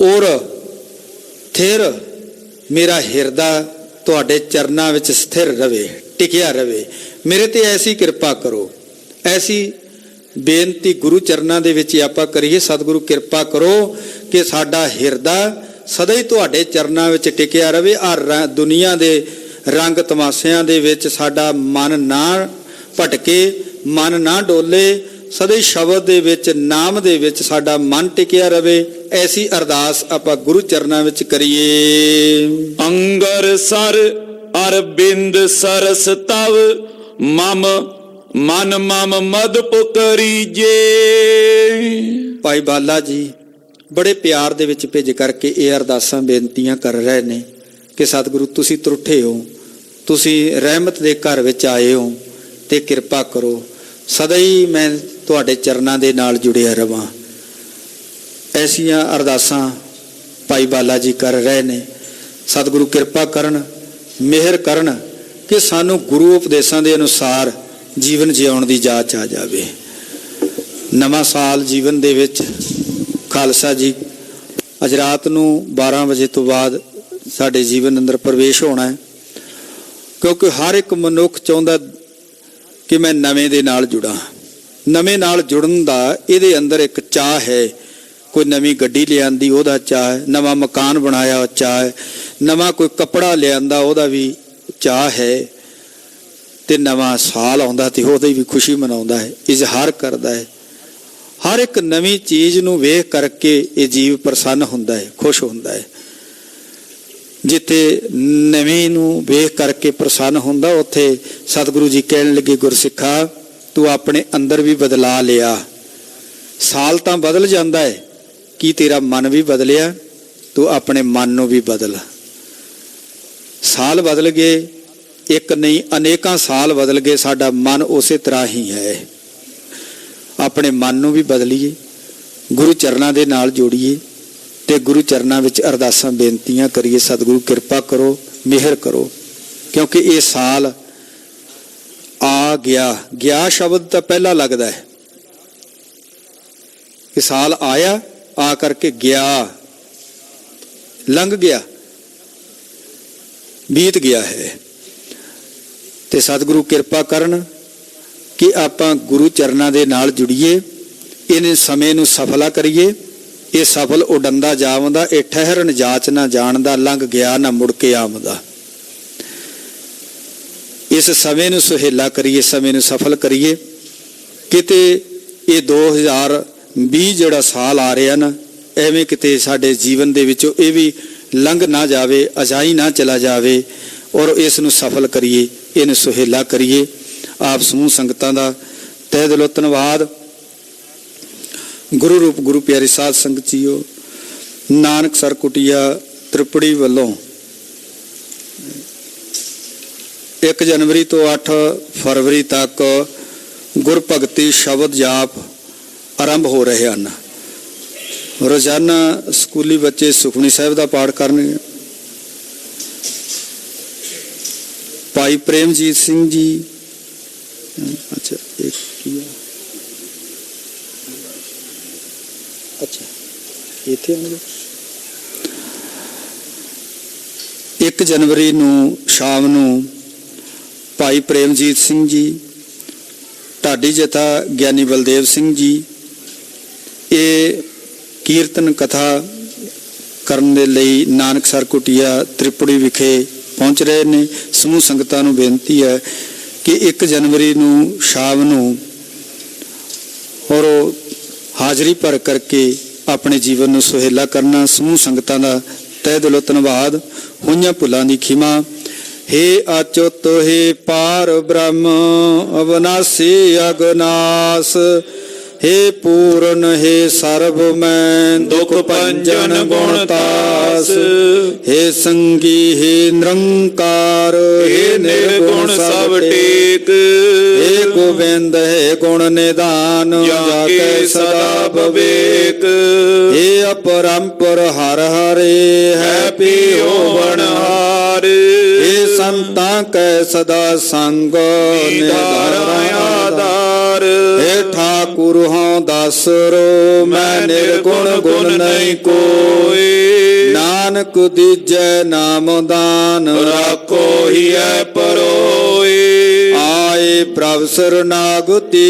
Speaker 2: ਔਰ ਸਥਿਰ, ਮੇਰਾ ਹਿਰਦਾ ਤੁਹਾਡੇ ਚਰਨਾਂ ਵਿੱਚ ਸਥਿਰ ਰਵੇ, ਟਿਕਿਆ ਰਵੇ। ਮੇਰੇ ਤੇ ਐਸੀ ਕਿਰਪਾ ਕਰੋ। ਐਸੀ ਬੇਨਤੀ ਗੁਰੂ ਚਰਨਾਂ ਦੇ ਵਿੱਚ ਆਪਾਂ ਕਰੀਏ, ਸਤਿਗੁਰੂ ਕਿਰਪਾ ਕਰੋ ਕਿ ਸਾਡਾ ਹਿਰਦਾ ਸਦਾ ਹੀ ਤੁਹਾਡੇ ਚਰਨਾਂ ਵਿੱਚ ਟਿਕਿਆ ਰਵੇ। ਆ ਦੁਨੀਆ ਦੇ ਰੰਗ ਤਮਾਸ਼ਿਆਂ ਦੇ ਵਿੱਚ ਸਾਡਾ ਮਨ ਨਾ ਭਟਕੇ, ਮਨ ਨਾ ਡੋਲੇ, ਸਦਾ ਹੀ ਸ਼ਬਦ ਦੇ ਵਿੱਚ, ਨਾਮ ਦੇ ਵਿੱਚ ਸਾਡਾ ਮਨ ਟਿਕਿਆ ਰਵੇ। ਐਸੀ ਅਰਦਾਸ ਆਪਾਂ ਗੁਰੂ ਚਰਨਾਂ ਵਿੱਚ ਕਰੀਏ।
Speaker 1: ਅੰਗਰ ਸਰ ਅਰਬਿੰਦ ਸਰਸ ਤਵ ਮਮ ਮਨ ਮਮ ਮਦ ਪੁਕਰੀਜੇ।
Speaker 2: ਭਾਈ ਬਾਲਾ ਜੀ ਬੜੇ ਪਿਆਰ ਦੇ ਵਿੱਚ ਭੇਜ ਕਰਕੇ ਇਹ ਅਰਦਾਸਾਂ ਬੇਨਤੀਆਂ ਕਰ ਰਹੇ ਨੇ ਕਿ ਸਤਿਗੁਰੂ ਤੁਸੀਂ ਤਰੁੱਠੇ ਹੋ, ਤੁਸੀਂ ਰਹਿਮਤ ਦੇ ਘਰ ਵਿੱਚ ਆਏ ਹੋ ਤੇ ਕਿਰਪਾ ਕਰੋ, ਸਦਾ ਹੀ ਮੈਂ ਤੁਹਾਡੇ ਚਰਨਾਂ ਦੇ ਨਾਲ ਜੁੜਿਆ ਰਵਾਂ। ਐਸੀਆਂ ਅਰਦਾਸਾਂ ਭਾਈ ਬਾਲਾ ਜੀ ਕਰ ਰਹੇ ਨੇ। ਸਤਿਗੁਰੂ ਕਿਰਪਾ ਕਰਨ, ਮਿਹਰ ਕਰਨ ਕਿ ਸਾਨੂੰ ਗੁਰੂ ਉਪਦੇਸ਼ਾਂ ਦੇ ਅਨੁਸਾਰ ਜੀਵਨ ਜਿਉਣ ਦੀ ਜਾਚ ਆ ਜਾਵੇ। ਨਵਾਂ ਸਾਲ ਜੀਵਨ ਦੇ ਵਿੱਚ ਖਾਲਸਾ ਜੀ ਅੱਜ ਰਾਤ ਨੂੰ 12 ਵਜੇ ਤੋਂ ਬਾਅਦ ਸਾਡੇ ਜੀਵਨ ਅੰਦਰ ਪ੍ਰਵੇਸ਼ ਹੋਣਾ ਹੈ, ਕਿਉਂਕਿ ਹਰ ਇੱਕ ਮਨੁੱਖ ਚਾਹੁੰਦਾ ਕਿ ਮੈਂ ਨਵੇਂ ਦੇ ਨਾਲ ਜੁੜਾਂ। ਨਵੇਂ ਨਾਲ ਜੁੜਨ ਦਾ ਇਹਦੇ ਅੰਦਰ ਇੱਕ ਚਾਹ ਹੈ। ਕੋਈ ਨਵੀਂ ਗੱਡੀ ਲਿਆਂਦੀ ਉਹਦਾ ਚਾਹ ਹੈ, ਨਵਾਂ ਮਕਾਨ ਬਣਾਇਆ ਚਾਹ ਹੈ, ਨਵਾਂ ਕੋਈ ਕੱਪੜਾ ਲਿਆਂਦਾ ਉਹਦਾ ਵੀ ਚਾਹ ਹੈ, ਤੇ ਨਵਾਂ ਸਾਲ ਆਉਂਦਾ ਤੇ ਉਹਦੀ ਵੀ ਖੁਸ਼ੀ ਮਨਾਉਂਦਾ ਹੈ, ਇਜ਼ਹਾਰ ਕਰਦਾ ਹੈ। ਹਰ ਇੱਕ ਨਵੀਂ ਚੀਜ਼ ਨੂੰ ਵੇਖ ਕਰਕੇ ਇਹ ਜੀਵ ਪ੍ਰਸੰਨ ਹੁੰਦਾ ਹੈ, ਖੁਸ਼ ਹੁੰਦਾ ਹੈ। ਜਿੱਥੇ ਨਵੇਂ ਨੂੰ ਵੇਖ ਕਰਕੇ ਪ੍ਰਸੰਨ ਹੁੰਦਾ, ਉੱਥੇ ਸਤਿਗੁਰੂ ਜੀ ਕਹਿਣ ਲੱਗੇ, ਗੁਰਸਿੱਖਾ ਤੂੰ ਆਪਣੇ ਅੰਦਰ ਵੀ ਬਦਲਾ ਲਿਆ। ਸਾਲ ਤਾਂ ਬਦਲ ਜਾਂਦਾ ਹੈ, ਕੀ ਤੇਰਾ ਮਨ ਵੀ ਬਦਲਿਆ? ਤੂੰ ਆਪਣੇ ਮਨ ਨੂੰ ਵੀ ਬਦਲ। ਸਾਲ ਬਦਲ ਗਏ, ਇੱਕ ਨਹੀਂ ਅਨੇਕਾਂ ਸਾਲ ਬਦਲ ਗਏ, ਸਾਡਾ ਮਨ ਉਸੇ ਤਰ੍ਹਾਂ ਹੀ ਹੈ। ਆਪਣੇ ਮਨ ਨੂੰ ਵੀ ਬਦਲੀਏ, ਗੁਰੂ ਚਰਨਾਂ ਦੇ ਨਾਲ ਜੋੜੀਏ ਤੇ ਗੁਰੂ ਚਰਨਾਂ ਵਿੱਚ ਅਰਦਾਸਾਂ ਬੇਨਤੀਆਂ ਕਰੀਏ। ਸਤਿਗੁਰੂ ਕਿਰਪਾ ਕਰੋ, ਮਿਹਰ ਕਰੋ, ਕਿਉਂਕਿ ਇਹ ਸਾਲ ਆ ਗਿਆ। ਗਿਆ ਸ਼ਬਦ ਤਾਂ ਪਹਿਲਾਂ ਲੱਗਦਾ ਹੈ ਕਿ ਸਾਲ ਆਇਆ, ਆ ਕਰਕੇ ਗਿਆ, ਲੰਘ ਗਿਆ, ਬੀਤ ਗਿਆ ਹੈ। ਤੇ ਸਤਿਗੁਰੂ ਕਿਰਪਾ ਕਰਨ ਕਿ ਆਪਾਂ ਗੁਰੂ ਚਰਨਾਂ ਦੇ ਨਾਲ ਜੁੜੀਏ। ਇਹਨੇ ਸਮੇਂ ਨੂੰ ਸਫਲਾ ਕਰੀਏ। ਇਹ ਸਫਲ ਉਡੰਦਾ ਜਾਵਦਾ, ਇਹ ਠਹਿਰਨ ਜਾਚ ਨਾ ਜਾਣਦਾ, ਲੰਘ ਗਿਆ ਨਾ ਮੁੜ ਕੇ ਆਮਦਾ। ਇਸ ਸਮੇਂ ਨੂੰ ਸੁਹੇਲਾ ਕਰੀਏ, ਸਮੇਂ ਨੂੰ ਸਫਲ ਕਰੀਏ। ਕਿਤੇ ਇਹ 2020 ਜਿਹੜਾ ਸਾਲ ਆ ਰਿਹਾ ਨਾ, ਐਵੇਂ ਕਿਤੇ ਸਾਡੇ ਜੀਵਨ ਦੇ ਵਿੱਚੋਂ ਇਹ ਵੀ ਲੰਘ ਨਾ ਜਾਵੇ, ਅਜਾਈ ਨਾ ਚਲਾ ਜਾਵੇ, ਔਰ ਇਸ ਨੂੰ ਸਫਲ ਕਰੀਏ, ਇਹਨੂੰ ਸੁਹੇਲਾ ਕਰੀਏ। ਆਪ ਸਮੂਹ ਸੰਗਤਾਂ ਦਾ ਤਹਿ ਦਿਲੋਂ ਧੰਨਵਾਦ। ਗੁਰੂ ਰੂਪ ਗੁਰੂ ਪਿਆਰੀ ਸਾਧ ਸੰਗਤ ਜੀਓ, ਨਾਨਕਸਰ ਕੁਟੀਆ ਤ੍ਰਿਪੜੀ ਵੱਲੋਂ 1 ਜਨਵਰੀ ਤੋਂ 8 ਫਰਵਰੀ ਤੱਕ ਗੁਰਭਗਤੀ ਸ਼ਬਦ ਜਾਪ ਆਰੰਭ ਹੋ ਰਹੇ ਹਨ। ਰੋਜ਼ਾਨਾ ਸਕੂਲੀ ਬੱਚੇ ਸੁਖਮਨੀ ਸਾਹਿਬ ਦਾ ਪਾਠ ਕਰਨਗੇ। ਭਾਈ ਪ੍ਰੇਮਜੀਤ ਸਿੰਘ ਜੀ, ਅੱਛਾ ਇੱਕ ਕੀ ਆ, ਅੱਛਾ ਇੱਥੇ ਆਉਣਗੇ। 1 ਜਨਵਰੀ ਨੂੰ ਸ਼ਾਮ ਨੂੰ ਭਾਈ ਪ੍ਰੇਮਜੀਤ ਸਿੰਘ ਜੀ, ਢਾਡੀ ਜਥਾ ਗਿਆਨੀ ਬਲਦੇਵ ਸਿੰਘ ਜੀ ਇਹ ਕੀਰਤਨ ਕਥਾ ਕਰਨ ਦੇ ਲਈ ਨਾਨਕਸਰ ਕੁਟੀਆ ਤ੍ਰਿਪੜੀ ਵਿਖੇ ਪਹੁੰਚ ਰਹੇ ਨੇ। ਸਮੂਹ ਸੰਗਤਾਂ ਨੂੰ ਬੇਨਤੀ ਹੈ ਕਿ 1 ਜਨਵਰੀ ਨੂੰ ਸ਼ਾਮ ਨੂੰ ਔਰ ਹਾਜ਼ਰੀ ਭਰ ਕਰਕੇ ਆਪਣੇ ਜੀਵਨ ਨੂੰ ਸੁਹੇਲਾ ਕਰਨਾ। ਸਮੂਹ ਸੰਗਤਾਂ ਦਾ ਤਹਿ ਦਿਲੋਂ ਧੰਨਵਾਦ। ਹੋਈਆਂ ਭੁੱਲਾਂ ਦੀ ਖਿਮਾ। हे अच्युत हे पार ब्रह्म अविनाशी अगनाश, हे पूर्ण हे सर्व मैं दुख भंजन गुणतास, हे संगी हे निरंकार हे निर्गुण सब टेक, हे गोविंद हे गुण निधान जाके सदा विवेक, हे अपरंपर हर हरे है पियो बनहार, हे संता कै सदा संग निधारण आधार, हे ठाकुर हों दासरो मैं निर्गुण गुण नहीं कोई, नानक दीजै नाम दान राखो ही है परोए, आए प्रभ शरणागति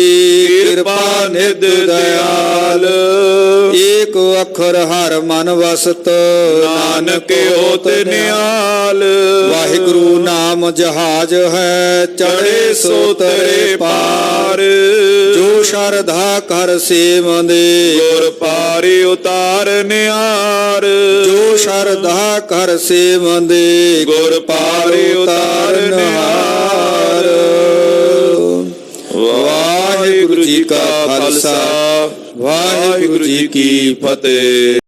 Speaker 2: कृपा निध दयाल, एक अखर हर मन वसत नानक होत निहाल, वाहिगुरु नाम जहाज है चढ़े सो तरे पार, जो श्रद्धा कर सेवंदे गुर पारी उतार निहार, जो श्रद्धा कर सेवंदे गुर पारी उतार निहार। वाहिगुरु जी का खालसा, वाहिगुरु जी की फतेह।